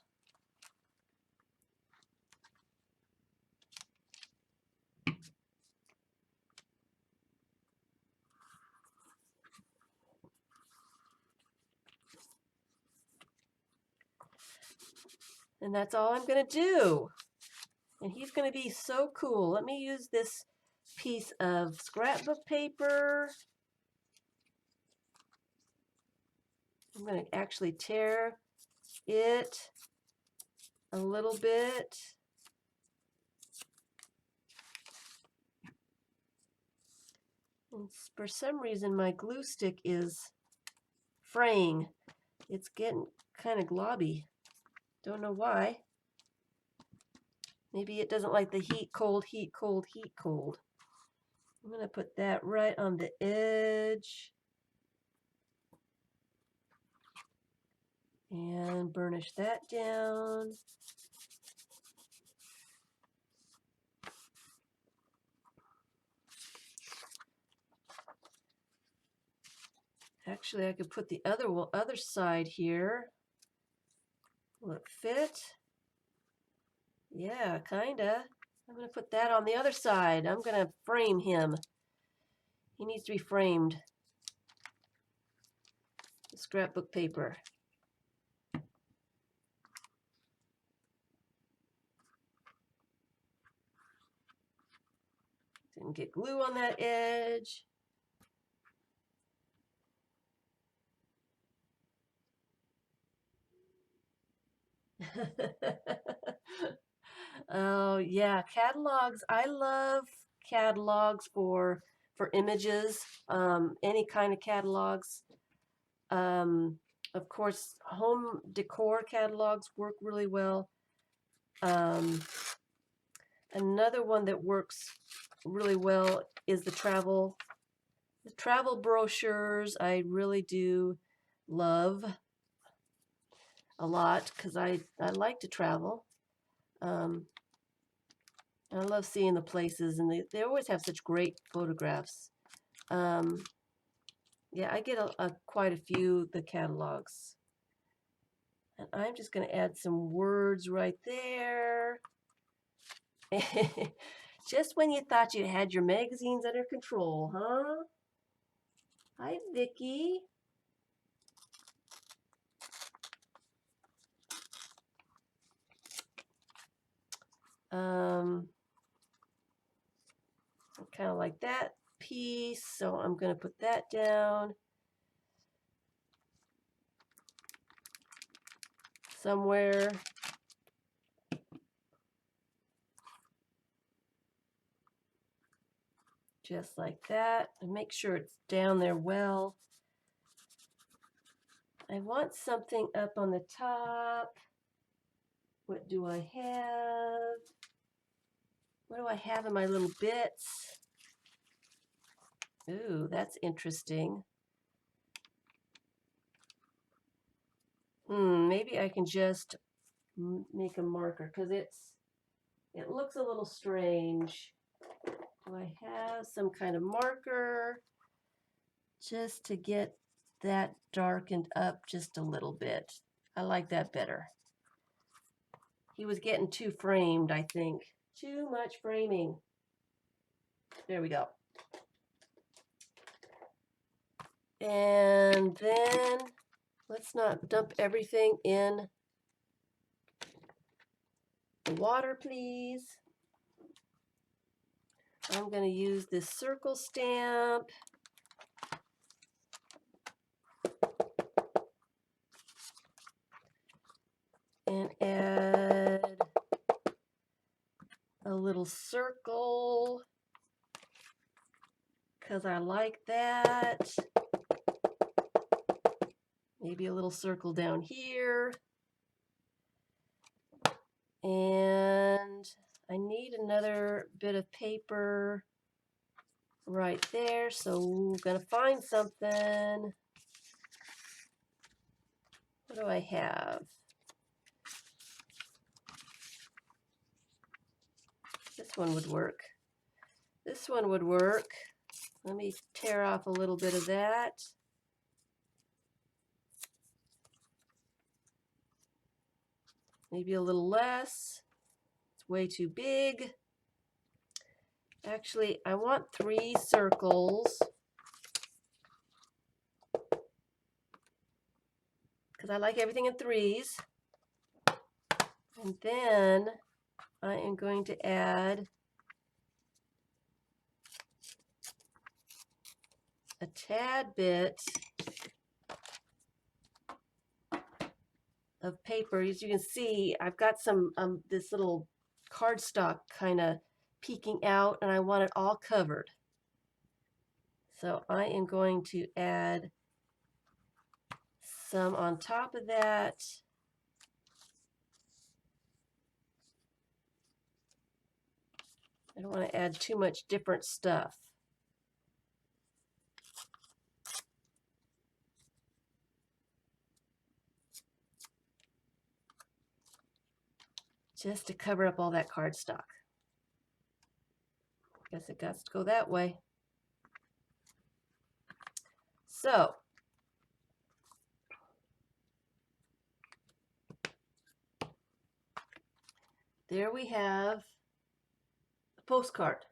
And that's all I'm going to do. And he's going to be so cool. Let me use this piece of scrapbook paper. I'm going to actually tear it a little bit. And for some reason my glue stick is fraying. It's getting kind of globby. Don't know why. Maybe it doesn't like the heat, cold, heat, cold, heat, cold. I'm going to put that right on the edge. And burnish that down. Actually, I could put the other side here. Will it fit? Yeah, kinda. I'm going to put that on the other side. I'm going to frame him. He needs to be framed. Scrapbook paper. Didn't get glue on that edge. Oh yeah, catalogs. I love catalogs for images. Any kind of catalogs. Of course, home decor catalogs work really well. Another one that works really well is the travel brochures. I really do love a lot because I like to travel. I love seeing the places, and they always have such great photographs. Yeah, I get quite a few of the catalogs. And I'm just going to add some words right there. Just when you thought you had your magazines under control, huh? Hi, Vicky. Kind of like that piece, so I'm going to put that down somewhere. just like that, and make sure it's down there well. I want something up on the top. What do I have? What do I have in my little bits? Ooh, that's interesting. Maybe I can just make a marker because it looks a little strange. Do I have some kind of marker just to get that darkened up just a little bit? I like that better. He was getting too framed, I think. Too much framing. There we go. And then let's not dump everything in the water, please. I'm going to use this circle stamp. And add a little circle because I like that. Maybe a little circle down here. And I need another bit of paper right there. So I'm going to find something. What do I have? This one would work. This one would work. Let me tear off a little bit of that. Maybe a little less. It's way too big. Actually, I want 3 circles because I like everything in 3s. And then I am going to add a tad bit of paper. As you can see, I've got some this little cardstock kind of peeking out, and I want it all covered. So I am going to add some on top of that. I don't want to add too much different stuff. Just to cover up all that cardstock. Guess it got to go that way. So there we have a postcard.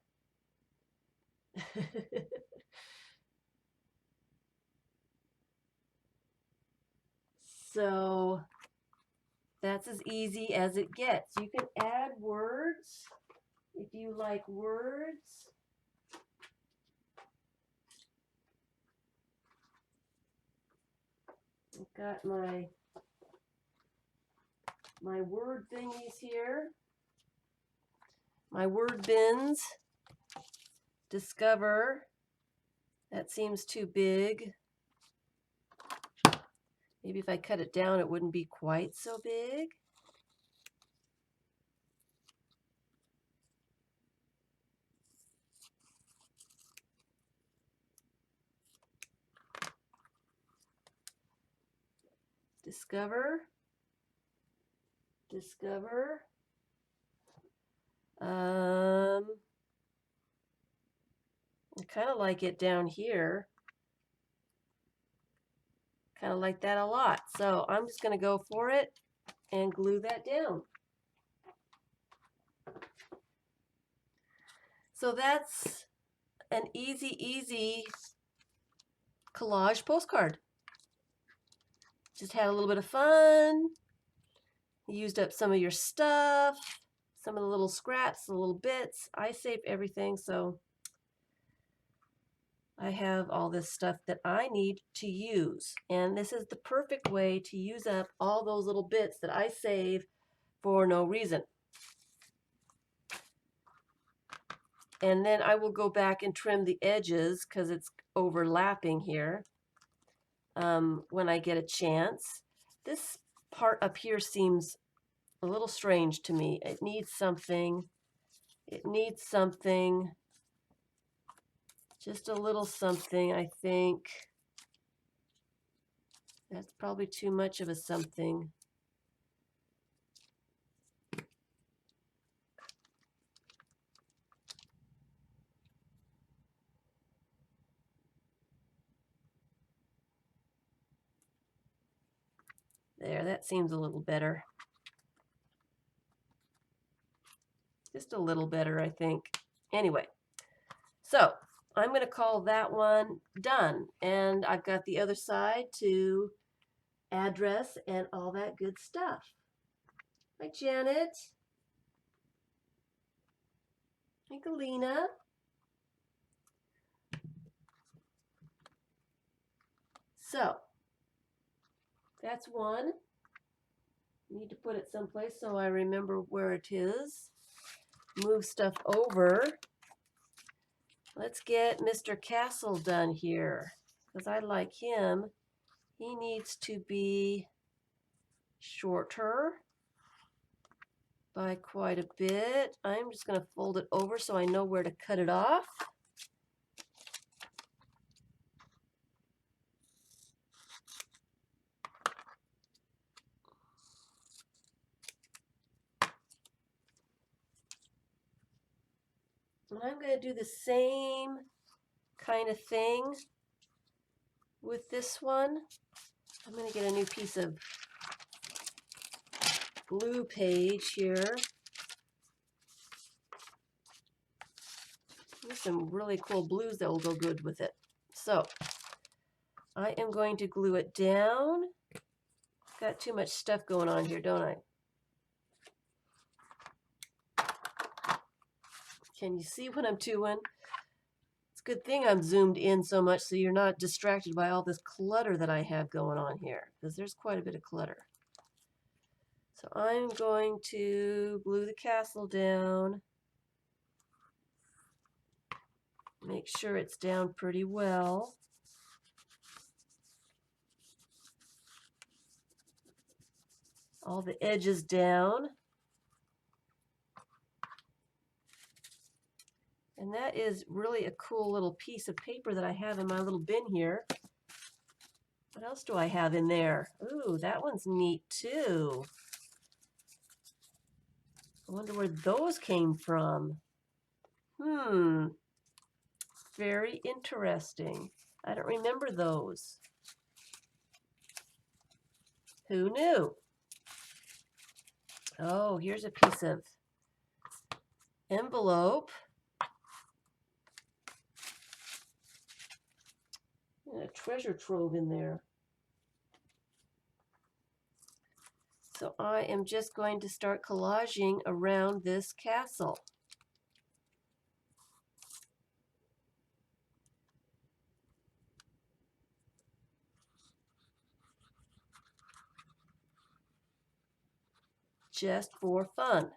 So that's as easy as it gets. You can add words if you like words. I've got my word thingies here. My word bins. Discover. That seems too big. Maybe if I cut it down, it wouldn't be quite so big. Discover. Discover. I kind of like it down here. Kind of like that a lot. So I'm just going to go for it and glue that down. So that's an easy collage postcard. Just had a little bit of fun. Used up some of your stuff, some of the little scraps, the little bits. I saved everything, so I have all this stuff that I need to use. And this is the perfect way to use up all those little bits that I save for no reason. And then I will go back and trim the edges because it's overlapping here when I get a chance. This part up here seems a little strange to me. It needs something. It needs something. Just a little something, I think. That's probably too much of a something. There, that seems a little better. Just a little better, I think. Anyway, so I'm going to call that one done. And I've got the other side to address and all that good stuff. Hi, Janet. Hi, Galena. So that's one. Need to put it someplace so I remember where it is. Move stuff over. Let's get Mr. Castle done here because I like him. He needs to be shorter by quite a bit. I'm just going to fold it over so I know where to cut it off. And I'm going to do the same kind of thing with this one. I'm going to get a new piece of glue page here. There's some really cool blues that will go good with it. So I am going to glue it down. Got too much stuff going on here, don't I? Can you see what I'm doing? It's a good thing I'm zoomed in so much so you're not distracted by all this clutter that I have going on here, because there's quite a bit of clutter. So I'm going to glue the castle down. Make sure it's down pretty well. All the edges down. And that is really a cool little piece of paper that I have in my little bin here. What else do I have in there? Ooh, that one's neat too. I wonder where those came from. Very interesting. I don't remember those. Who knew? Oh, here's a piece of envelope. And a treasure trove in there. So I am just going to start collaging around this castle. Just for fun.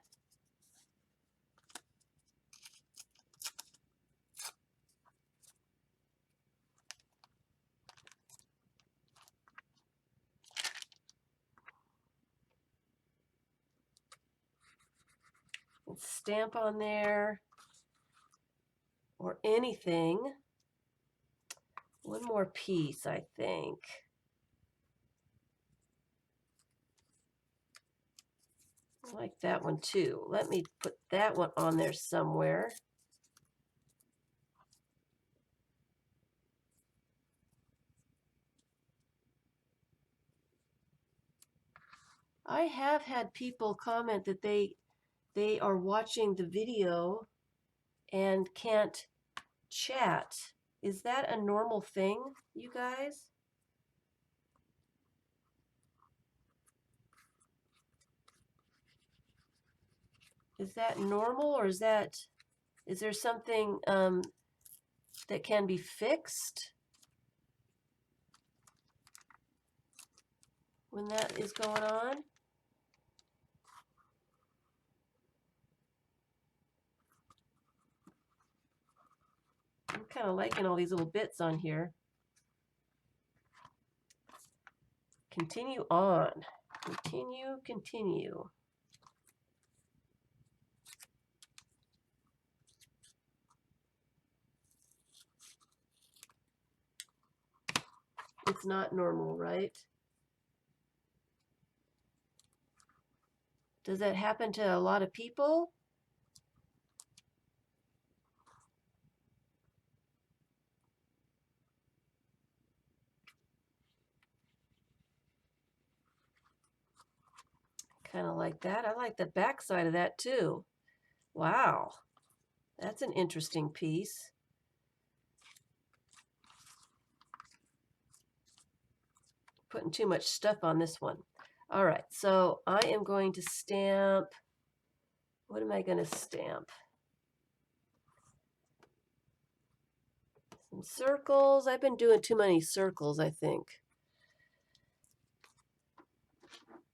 And stamp on there or anything. One more piece, I think. I like that one too. Let me put that one on there somewhere. I have had people comment that they are watching the video and can't chat. Is that a normal thing, you guys? Is that normal, or is there something that can be fixed when that is going on? kind of liking all these little bits on here. Continue on. Continue, continue. It's not normal, right? Does that happen to a lot of people? Kind of like that. I like the back side of that too. Wow, that's an interesting piece. Putting too much stuff on this one. All right, so I am going to stamp. What am I going to stamp? Some circles. I've been doing too many circles, I think.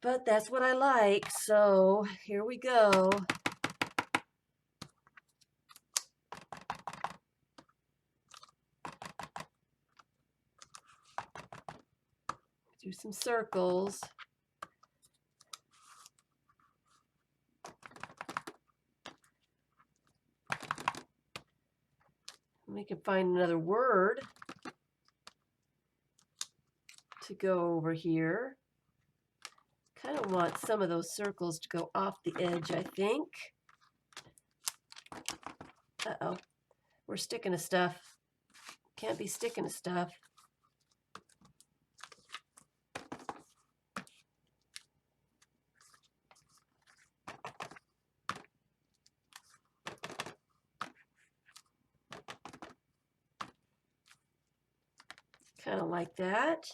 But that's what I like, so here we go. Do some circles. We can find another word to go over here. Kind of want some of those circles to go off the edge, I think. Uh-oh, we're sticking to stuff. Can't be sticking to stuff. Kind of like that.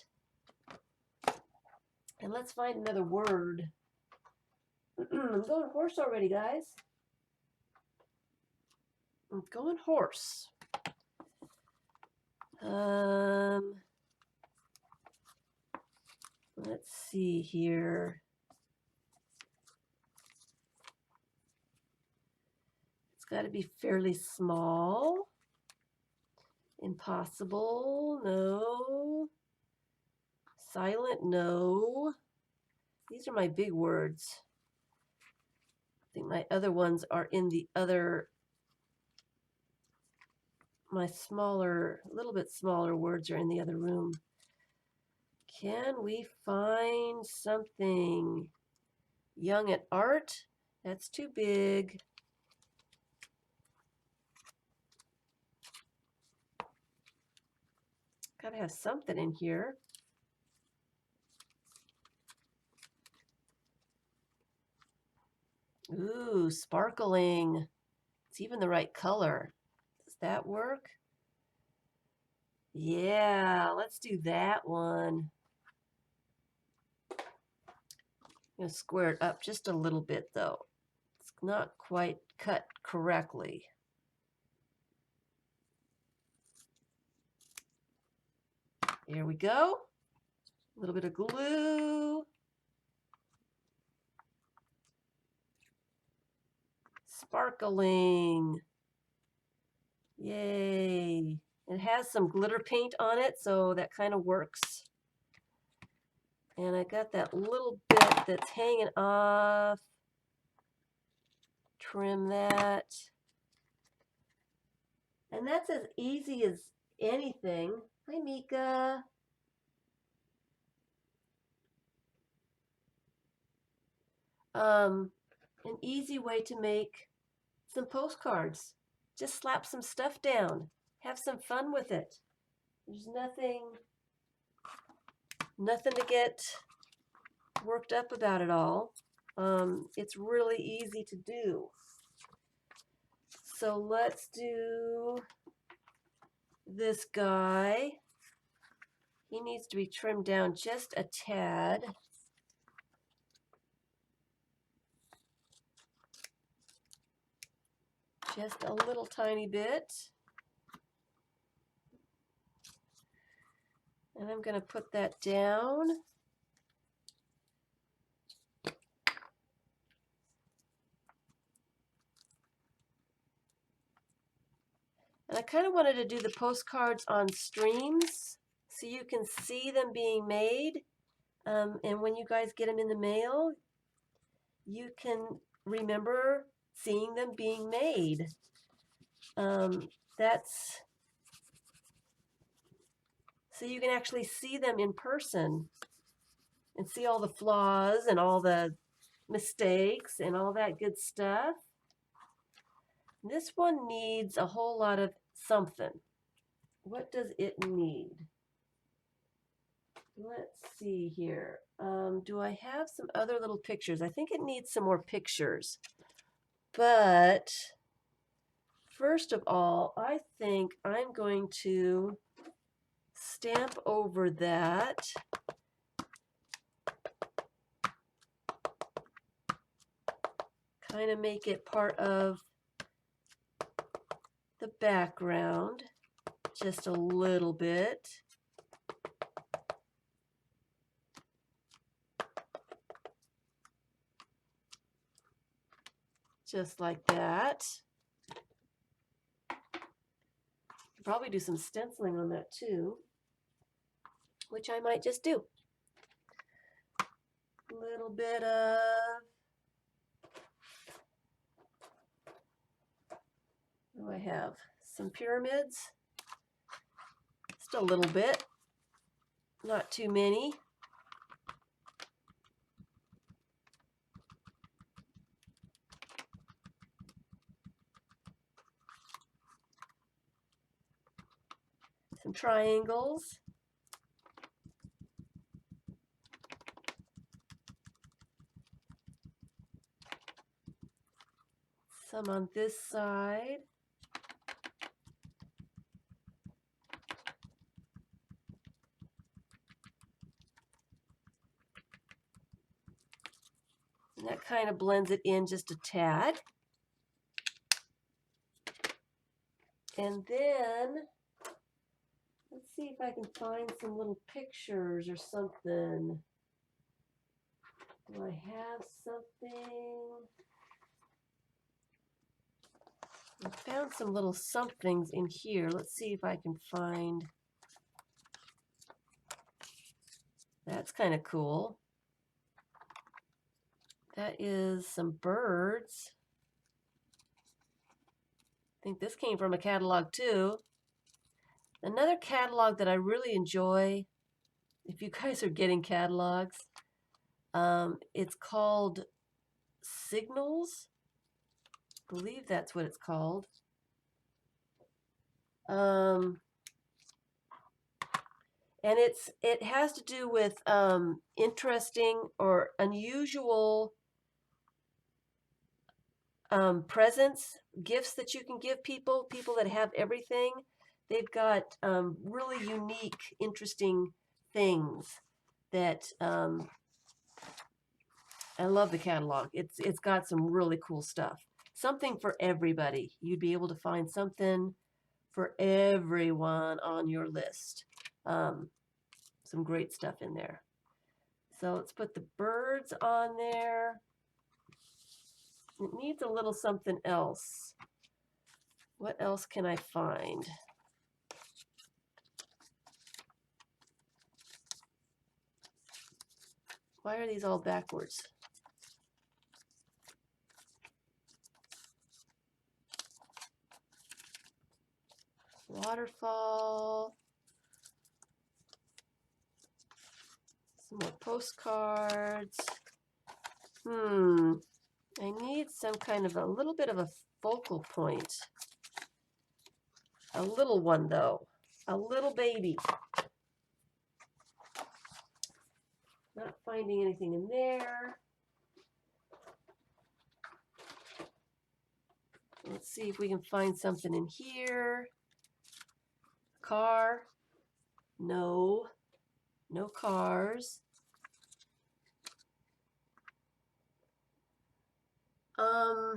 And let's find another word. I'm going horse already, guys. I'm going horse. Let's see here. It's got to be fairly small. Impossible, no. Silent, no. These are my big words. I think my other ones are in the other, my smaller, a little bit smaller words are in the other room. Can we find something? Young at art? That's too big. Gotta have something in here. Ooh, sparkling. It's even the right color. Does that work? Yeah, let's do that one. I'm going to square it up just a little bit though. It's not quite cut correctly. Here we go. A little bit of glue. Sparkling. Yay. It has some glitter paint on it, so that kind of works. And I got that little bit that's hanging off. Trim that. And that's as easy as anything. Hi, Mika. An easy way to make some postcards. Just slap some stuff down. Have some fun with it. There's nothing to get worked up about it all. It's really easy to do. So let's do this guy. He needs to be trimmed down just a tad. Just a little tiny bit. And I'm going to put that down. And I kind of wanted to do the postcards on streams so you can see them being made. And when you guys get them in the mail, you can remember seeing them being made. That's so you can actually see them in person and see all the flaws and all the mistakes and all that good stuff. This one needs a whole lot of something. What does it need? Let's see here. Do I have some other little pictures? I think it needs some more pictures. But first of all, I think I'm going to stamp over that. Kind of make it part of the background just a little bit. Just like that. Probably do some stenciling on that too, which I might just do. A little bit of what do I have? Some pyramids. Just a little bit, not too many. Some triangles. Some on this side. And that kind of blends it in just a tad. And then, let's see if I can find some little pictures or something. Do I have something? I found some little somethings in here. Let's see if I can find. That's kind of cool. That is some birds. I think this came from a catalog too. Another catalog that I really enjoy, if you guys are getting catalogs, it's called Signals. I believe that's what it's called. And it has to do with interesting or unusual presents, gifts that you can give people that have everything. They've got really unique, interesting things that I love the catalog. It's got some really cool stuff. Something for everybody. You'd be able to find something for everyone on your list. Some great stuff in there. So let's put the birds on there. It needs a little something else. What else can I find? Why are these all backwards? Waterfall. Some more postcards. I need some kind of a little bit of a focal point. A little one though. A little baby. Not finding anything in there. Let's see if we can find something in here. Car. No. No cars.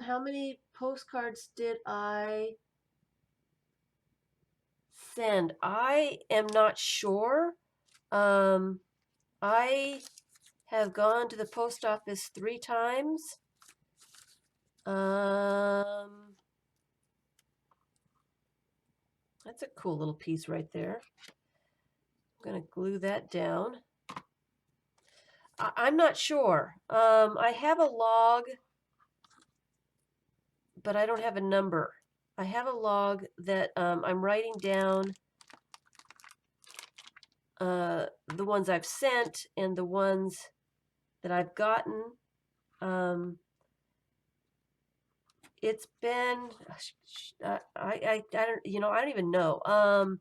How many postcards did I send? I am not sure. I have gone to the post office 3 times. That's a cool little piece right there. I'm going to glue that down. I'm not sure. I have a log, but I don't have a number. I have a log that I'm writing down the ones I've sent and the ones that I've gotten. It's been I don't, you know, I don't even know.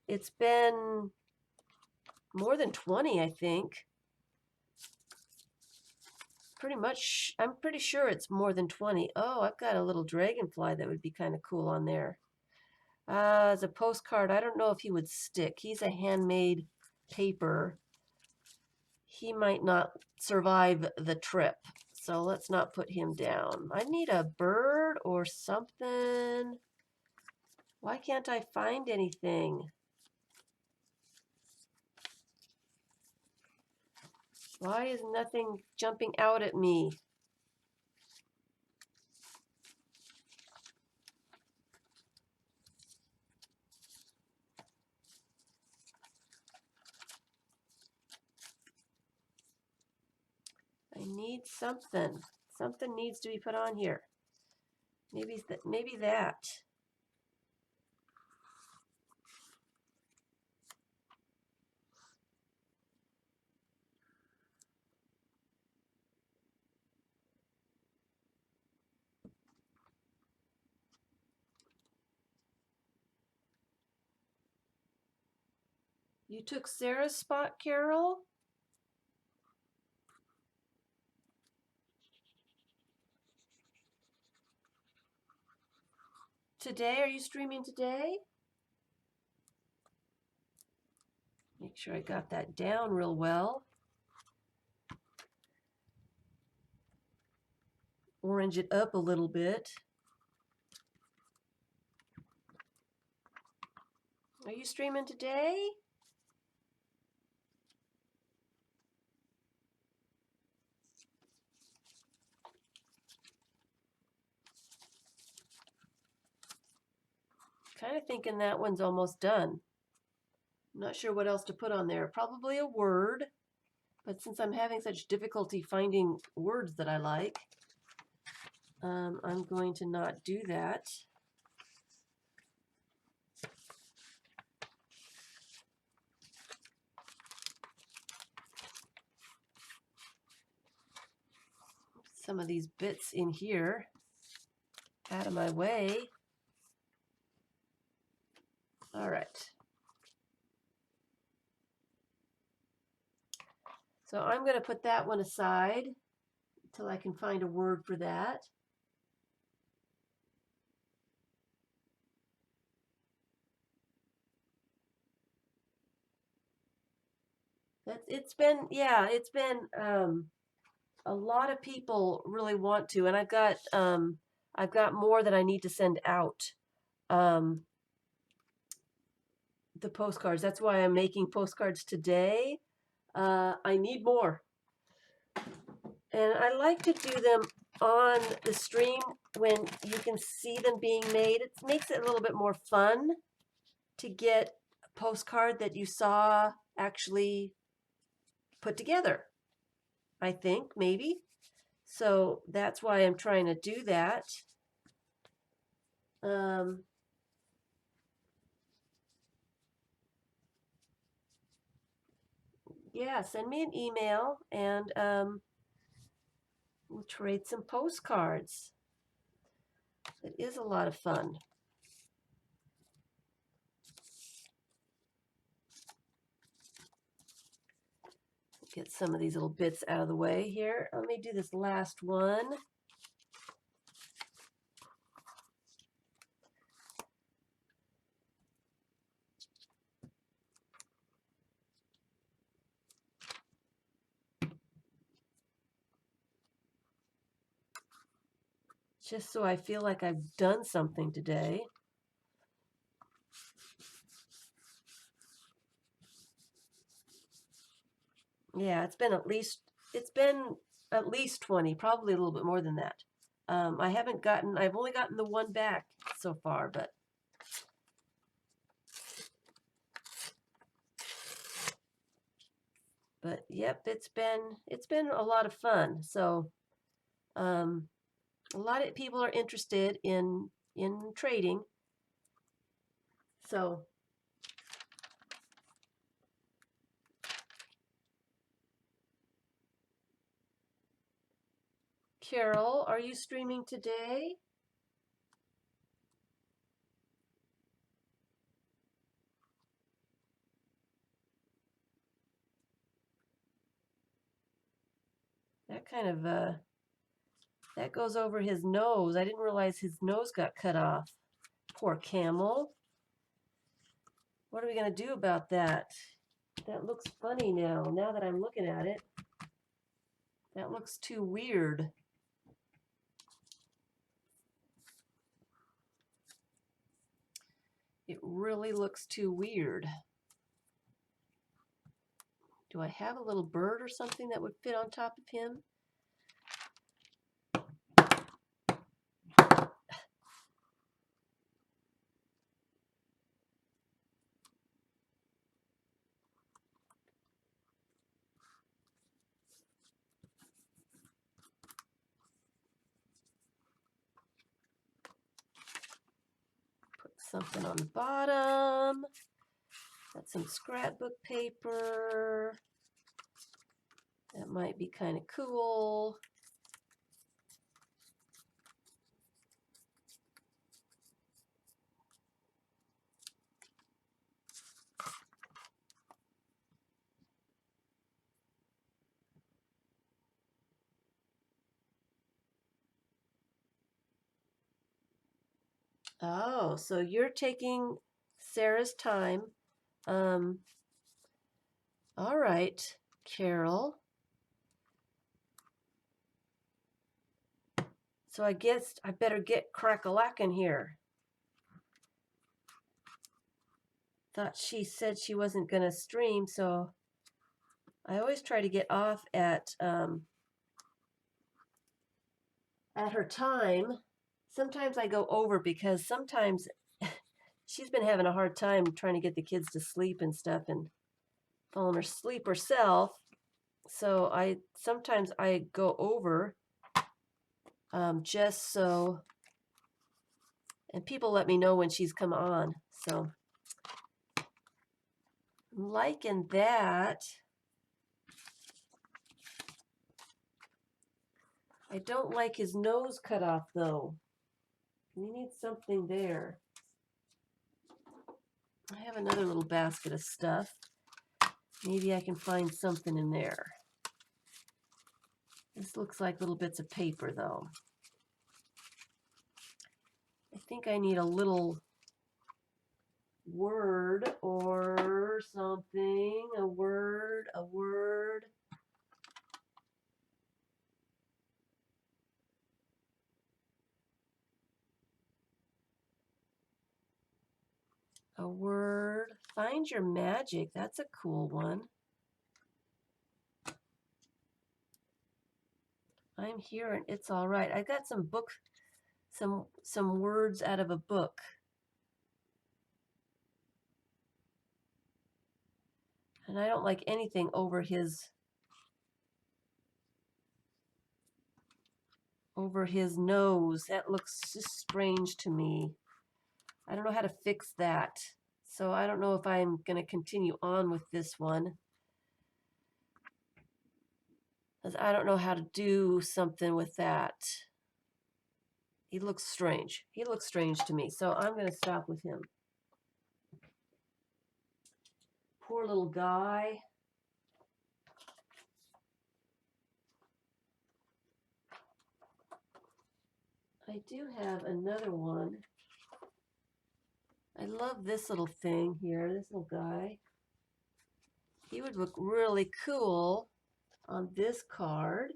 It's been more than 20, I think. Pretty much, I'm pretty sure it's more than 20. Oh, I've got a little dragonfly that would be kind of cool on there. As a postcard, I don't know if he would stick. He's a handmade paper. He might not survive the trip. So let's not put him down. I need a bird or something. Why can't I find anything? Why is nothing jumping out at me? I need something. Something needs to be put on here. Maybe that. You took Sarah's spot, Carol? Today? Are you streaming today? Make sure I got that down real well. Orange it up a little bit. Are you streaming today? Kind of thinking that one's almost done. I'm not sure what else to put on there. Probably a word, but since I'm having such difficulty finding words that I like, I'm going to not do that. Some of these bits in here out of my way. All right. So I'm going to put that one aside until I can find a word for that. It's been a lot of people really want to, and I've got more that I need to send out. The postcards. That's why I'm making postcards today. I need more. And I like to do them on the stream when you can see them being made. It makes it a little bit more fun to get a postcard that you saw actually put together, I think, maybe. So that's why I'm trying to do that. Yeah, send me an email and we'll trade some postcards. It is a lot of fun. Get some of these little bits out of the way here. Let me do this last one. Just so I feel like I've done something today. Yeah, it's been at least 20, probably a little bit more than that. I've only gotten the one back so far, but But yep, it's been a lot of fun. So a lot of people are interested in trading. So Carol, are you streaming today? That kind of that goes over his nose. I didn't realize his nose got cut off. Poor camel. What are we going to do about that? That looks funny now that I'm looking at it. That looks too weird. It really looks too weird. Do I have a little bird or something that would fit on top of him? Put something on the bottom. Got some scrapbook paper. That might be kind of cool. Oh, so you're taking Sarah's time. All right, Carol. So I guess I better get crack-a-lackin' here. Thought she said she wasn't going to stream, so I always try to get off at her time. Sometimes I go over because sometimes she's been having a hard time trying to get the kids to sleep and stuff and falling asleep herself. So sometimes I go over just so, and people let me know when she's come on. So I'm liking that. I don't like his nose cut off though. We need something there. I have another little basket of stuff. Maybe I can find something in there. This looks like little bits of paper though. I think I need a little word or something. A word. A word. Find your magic. That's a cool one. I'm here and it's all right. I got some some words out of a book. And I don't like anything over his nose. That looks just strange to me. I don't know how to fix that. So I don't know if I'm going to continue on with this one. Because I don't know how to do something with that. He looks strange. He looks strange to me. So I'm going to stop with him. Poor little guy. I do have another one. I love this little thing here, this little guy. He would look really cool on this card.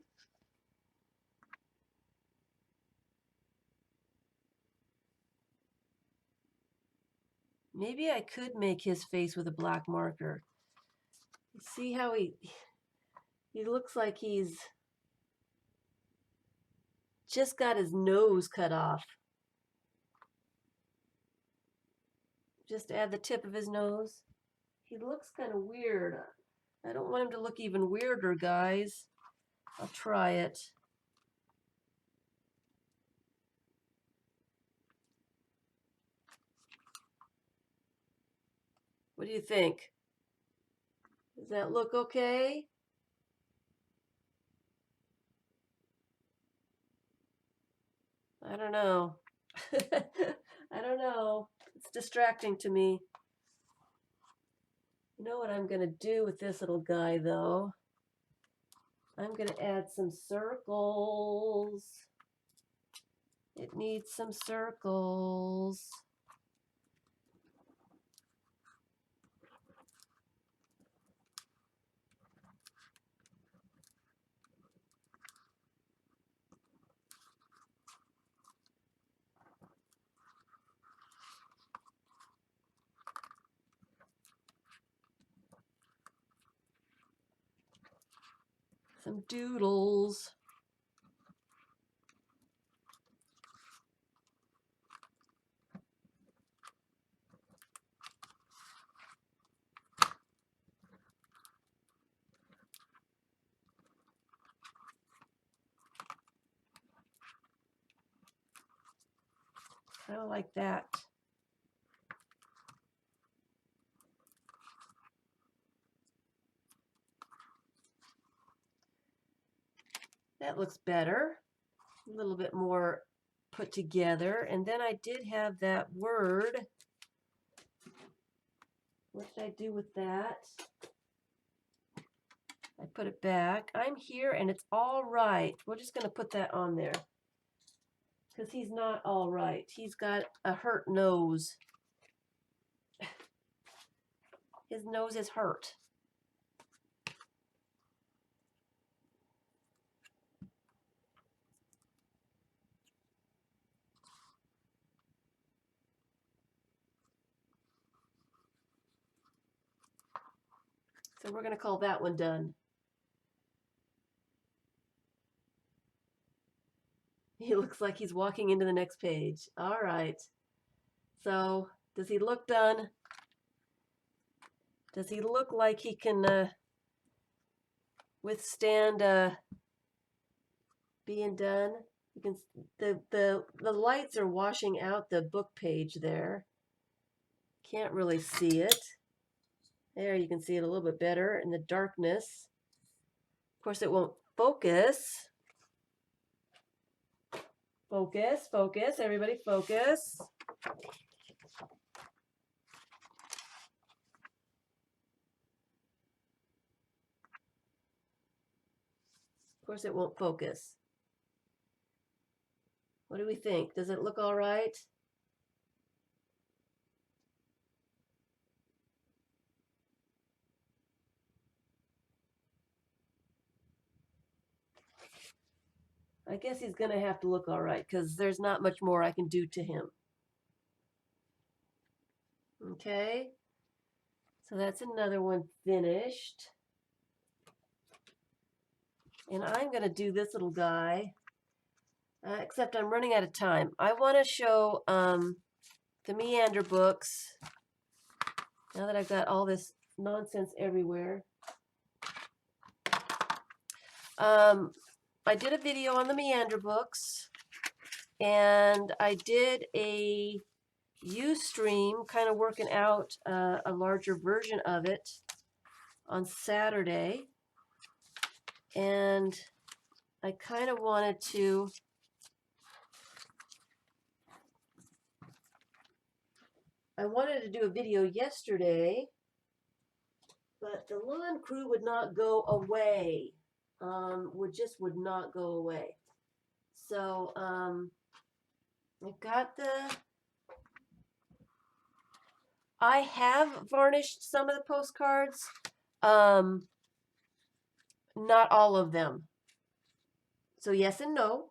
Maybe I could make his face with a black marker. See how he looks like he's just got his nose cut off. Just add the tip of his nose. He looks kind of weird. I don't want him to look even weirder, guys. I'll try it. What do you think? Does that look okay? I don't know. I don't know. It's distracting to me. You know what I'm going to do with this little guy, though? I'm going to add some circles. It needs some circles. Some doodles. Kind of like that. That looks better. A little bit more put together. And then I did have that word. What did I do with that? I put it back. I'm here and it's all right. We're just going to put that on there. Because he's not all right. He's got a hurt nose. His nose is hurt. So we're going to call that one done. He looks like he's walking into the next page. All right. So does he look done? Does he look like he can withstand being done? You can the lights are washing out the book page there. Can't really see it. There you can see it a little bit better in the darkness. Of course, it won't focus. Focus, focus, everybody focus. Of course, it won't focus. What do we think? Does it look all right? I guess he's going to have to look all right because there's not much more I can do to him. Okay, so that's another one finished. And I'm going to do this little guy, except I'm running out of time. I want to show the Meander books, now that I've got all this nonsense everywhere. I did a video on the Meander books, and I did a Ustream, kind of working out a larger version of it on Saturday. And I kind of wanted to do a video yesterday, but the lawn crew would not go away. Would not go away. So I have varnished some of the postcards, not all of them. So yes and no.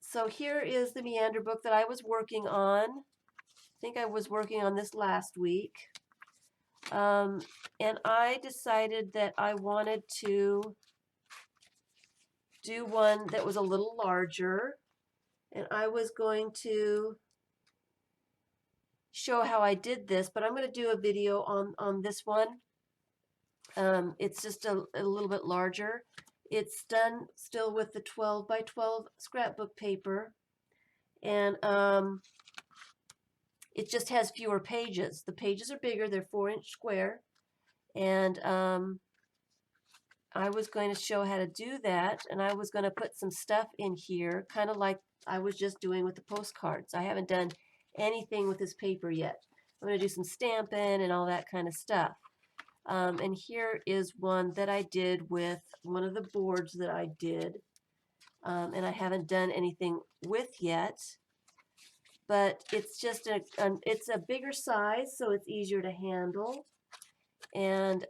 So here is the Meander book that I was working on. I think I was working on this last week. And I decided that I wanted to do one that was a little larger. And I was going to show how I did this, but I'm going to do a video on this one. It's just a little bit larger. It's done still with the 12 by 12 scrapbook paper, and it just has fewer pages. The pages are bigger, they're 4-inch square, and I was going to show how to do that, and I was going to put some stuff in here, kind of like I was just doing with the postcards. I haven't done anything with this paper yet. I'm going to do some stamping and all that kind of stuff. And here is one that I did with one of the boards that I did, and I haven't done anything with yet. But it's just it's a bigger size, so it's easier to handle. And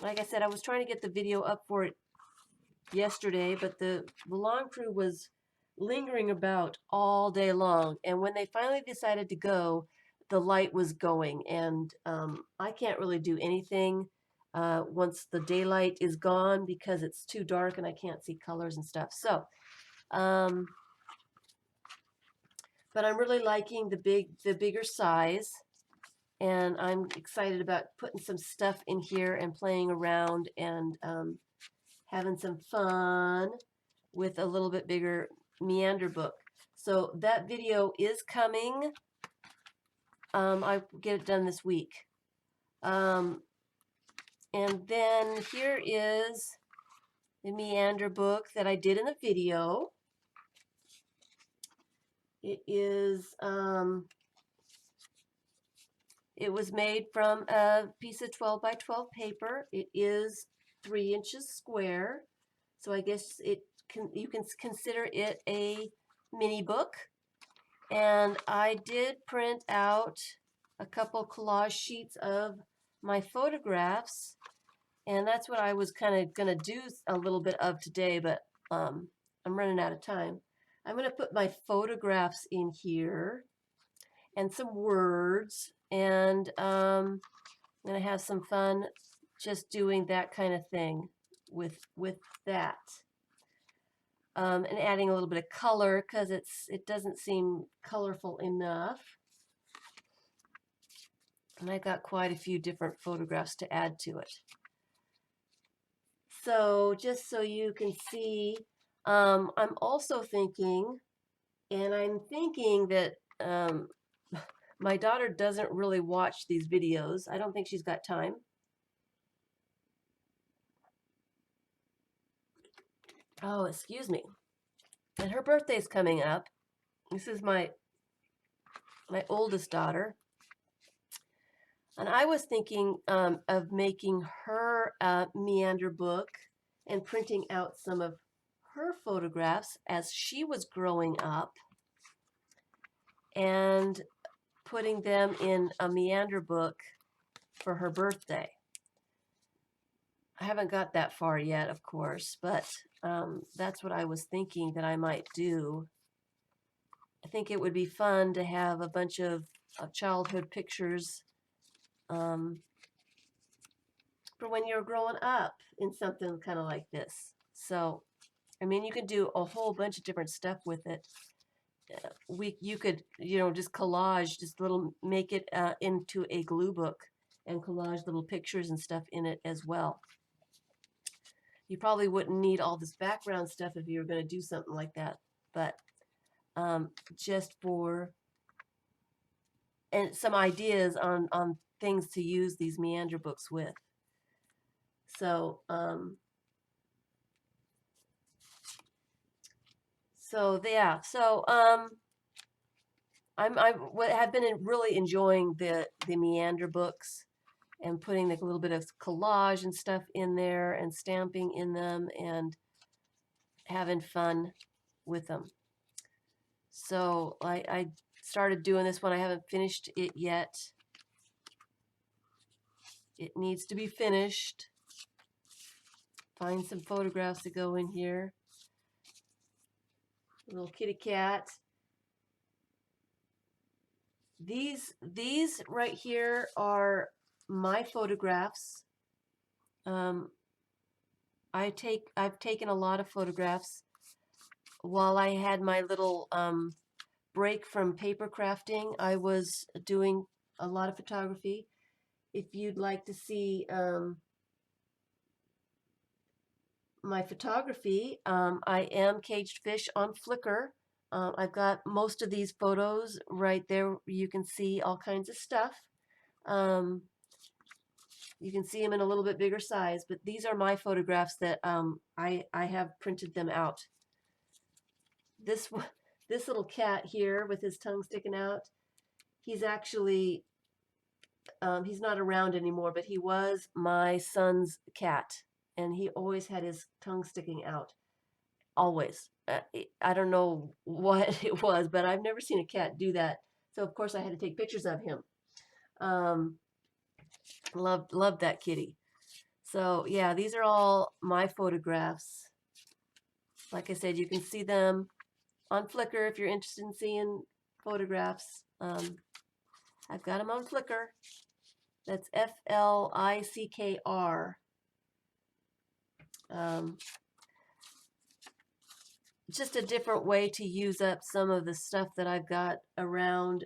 like I said, I was trying to get the video up for it yesterday, but the lawn crew was lingering about all day long. And when they finally decided to go, the light was going, and I can't really do anything once the daylight is gone because it's too dark and I can't see colors and stuff. So, but I'm really liking the bigger size, and I'm excited about putting some stuff in here and playing around and having some fun with a little bit bigger Meander book. So that video is coming. I'll get it done this week. And then here is the Meander book that I did in the video. It is it was made from a piece of 12 by 12 paper. It is 3 inches square, so I guess you can consider it a mini book. And I did print out a couple collage sheets of my photographs, and that's what I was kind of going to do a little bit of today, but I'm running out of time. I'm going to put my photographs in here and some words, and I'm going to have some fun just doing that kind of thing with that. And adding a little bit of color because it doesn't seem colorful enough. And I got quite a few different photographs to add to it. So just so you can see, I'm also thinking, and I'm thinking that my daughter doesn't really watch these videos. I don't think she's got time. Oh, excuse me. And her birthday's coming up. This is my oldest daughter. And I was thinking of making her a Meander book and printing out some of her photographs as she was growing up and putting them in a Meander book for her birthday. I haven't got that far yet, of course, but that's what I was thinking that I might do. I think it would be fun to have a bunch of childhood pictures for when you're growing up in something kind of like this. So, I mean, you can do a whole bunch of different stuff with it. You could, just collage, make it into a glue book and collage little pictures and stuff in it as well. You probably wouldn't need all this background stuff if you were going to do something like that, but just for and some ideas on things to use these Meander books with. So yeah, so I have been really enjoying the Meander books and putting a little bit of collage and stuff in there and stamping in them and having fun with them. So I started doing this one. I haven't finished it yet. It needs to be finished. Find some photographs to go in here. Little kitty cat. These right here are my photographs. I've taken a lot of photographs while I had my little break from paper crafting, I was doing a lot of photography. If you'd like to see my photography, I am Kagedfish on Flickr. I've got most of these photos right there. You can see all kinds of stuff. You can see them in a little bit bigger size, but these are my photographs that I have printed them out. This little cat here with his tongue sticking out, he's actually he's not around anymore, but he was my son's cat, and he always had his tongue sticking out. Always. I don't know what it was, but I've never seen a cat do that. So of course I had to take pictures of him. Loved that kitty. So yeah, these are all my photographs. Like I said, you can see them on Flickr if you're interested in seeing photographs. I've got them on Flickr. That's Flickr. Just a different way to use up some of the stuff that I've got around.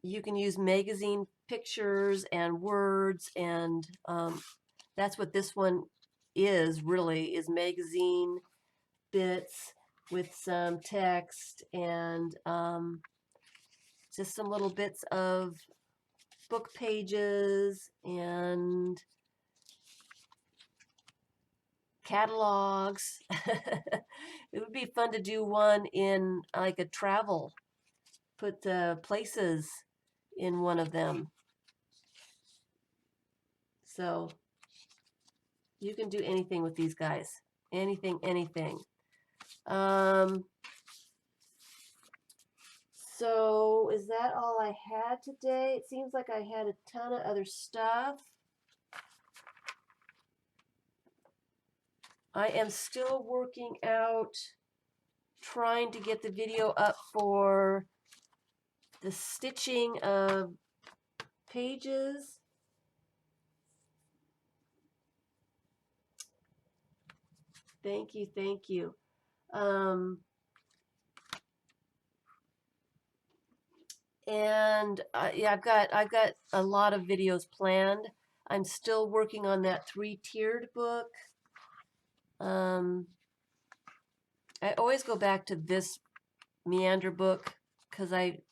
You can use magazine pictures and words, and that's what this one is really, is magazine bits with some text and just some little bits of book pages and catalogs. It would be fun to do one in like a travel, put places in one of them. So you can do anything with these guys. Anything. So is that all I had today? It seems like I had a ton of other stuff. I am still working out, trying to get the video up for the stitching of pages. Thank you. And yeah, I've got a lot of videos planned. I'm still working on that 3-tiered book. I always go back to this Meander book because I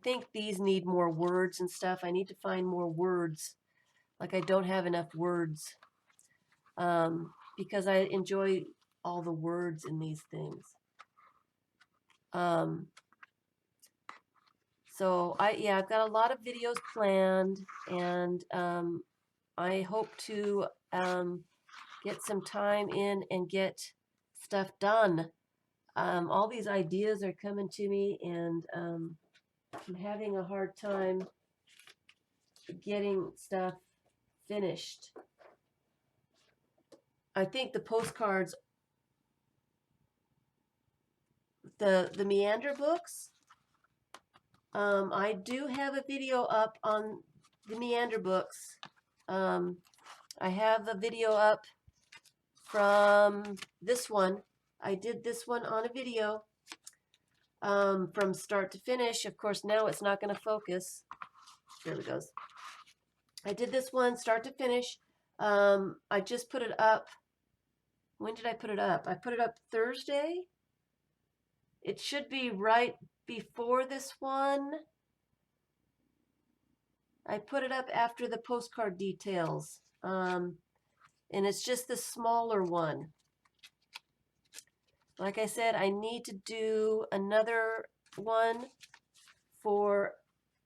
think these need more words and stuff. I need to find more words. Like I don't have enough words because I enjoy all the words in these things. So I've got a lot of videos planned, and I hope to get some time in and get stuff done. All these ideas are coming to me, and I'm having a hard time getting stuff finished. I think the postcards, the Meander books, I do have a video up on the Meander books. I have a video up from this one. I did this one on a video from start to finish. Of course, now it's not going to focus. There it goes. I did this one start to finish. I just put it up. When did I put it up? I put it up Thursday. It should be right before this one. I put it up after the postcard details. And it's just the smaller one. Like I said, I need to do another one for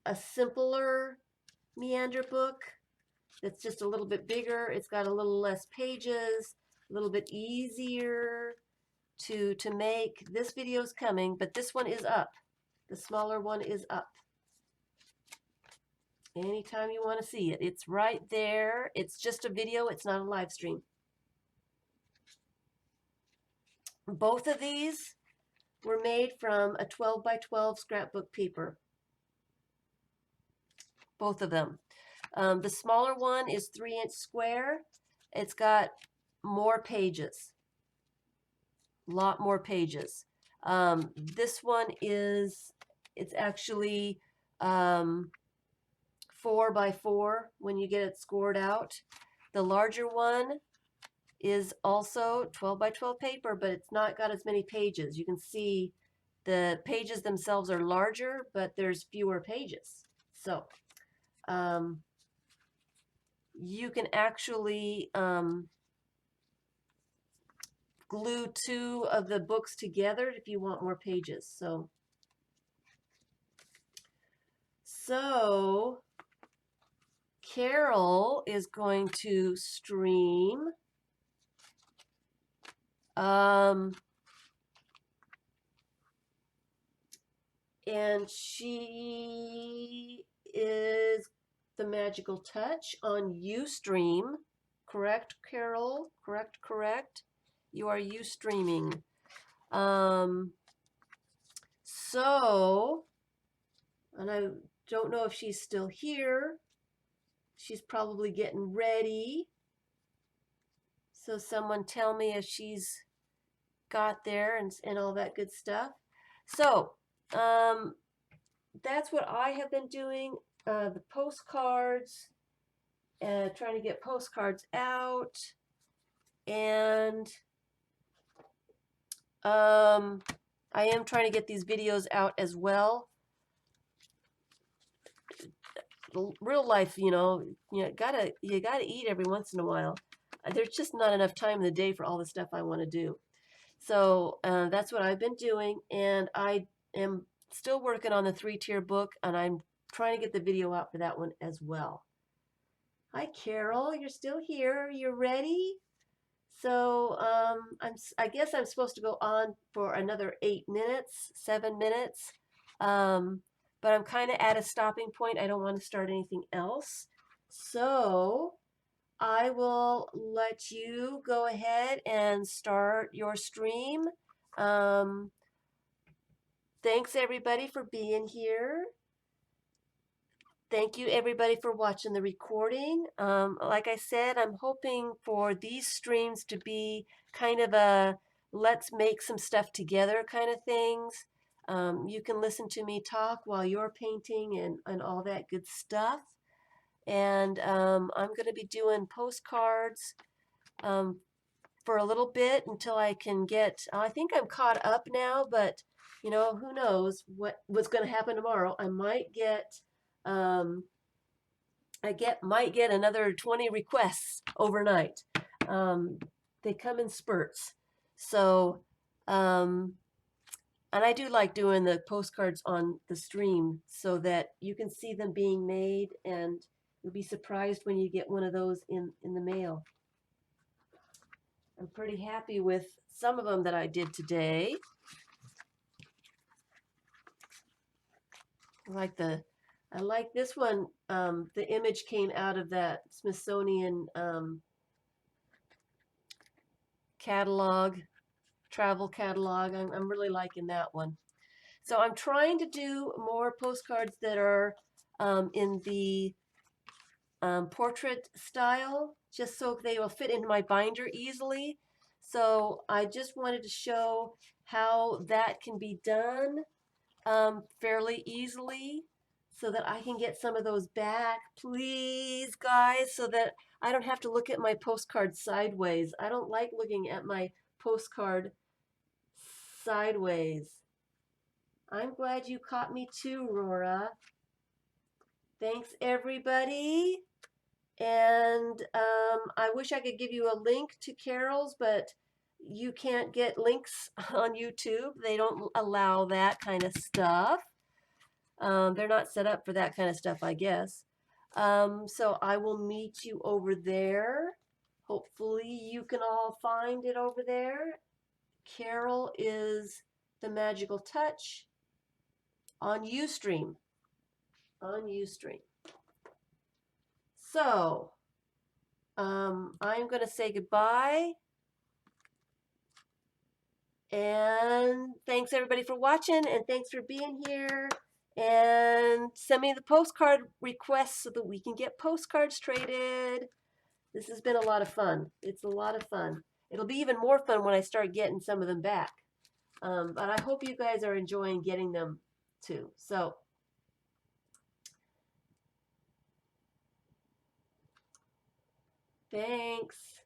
a simpler Meander book that's just a little bit bigger. It's got a little less pages, a little bit easier to make. This video's coming, but this one is up. The smaller one is up. Anytime you want to see it, it's right there. It's just a video, it's not a live stream. Both of these were made from a 12 by 12 scrapbook paper. Both of them. The smaller one is 3-inch square. It's got more pages. A lot more pages. This one is, it's actually 4x4 when you get it scored out. The larger one is also 12x12 paper, but it's not got as many pages. You can see the pages themselves are larger, but there's fewer pages. So you can actually glue two of the books together if you want more pages. So Carol is going to stream and she is the magical touch on Ustream. Correct, Carol? Correct, correct. You are Ustreaming. So, and I don't know if she's still here. She's probably getting ready. So someone tell me if she's got there and all that good stuff. So, that's what I have been doing. The postcards, trying to get postcards out, and I am trying to get these videos out as well. Real life, you gotta eat every once in a while. There's just not enough time in the day for all the stuff I want to do. So that's what I've been doing, and I am still working on the 3-tier book, and I'm trying to get the video out for that one as well. Hi, Carol, you're still here. You're ready? So I guess I'm supposed to go on for another 8 minutes, 7 minutes, but I'm kind of at a stopping point. I don't want to start anything else. So I will let you go ahead and start your stream. Thanks everybody for being here. Thank you everybody for watching the recording. Like I said, I'm hoping for these streams to be kind of a let's make some stuff together kind of things. You can listen to me talk while you're painting and all that good stuff. And I'm going to be doing postcards for a little bit until I can get, I think I'm caught up now, but who knows what's going to happen tomorrow. I might get might get another 20 requests overnight. They come in spurts. So, and I do like doing the postcards on the stream so that you can see them being made, and you'll be surprised when you get one of those in the mail. I'm pretty happy with some of them that I did today. I like this one. The image came out of that Smithsonian catalog, travel catalog. I'm really liking that one. So I'm trying to do more postcards that are in the portrait style, just so they will fit into my binder easily. So I just wanted to show how that can be done fairly easily, so that I can get some of those back, please, guys, so that I don't have to look at my postcard sideways. I don't like looking at my postcard sideways. I'm glad you caught me too, Rora. Thanks, everybody. And I wish I could give you a link to Carol's, but you can't get links on YouTube. They don't allow that kind of stuff. They're not set up for that kind of stuff, I guess. So I will meet you over there. Hopefully you can all find it over there. Carol is the magical touch on Ustream. On Ustream. So I'm going to say goodbye. And thanks everybody for watching, and thanks for being here. And send me the postcard requests so that we can get postcards traded. This has been a lot of fun. It's a lot of fun. It'll be even more fun when I start getting some of them back. But I hope you guys are enjoying getting them too. So thanks.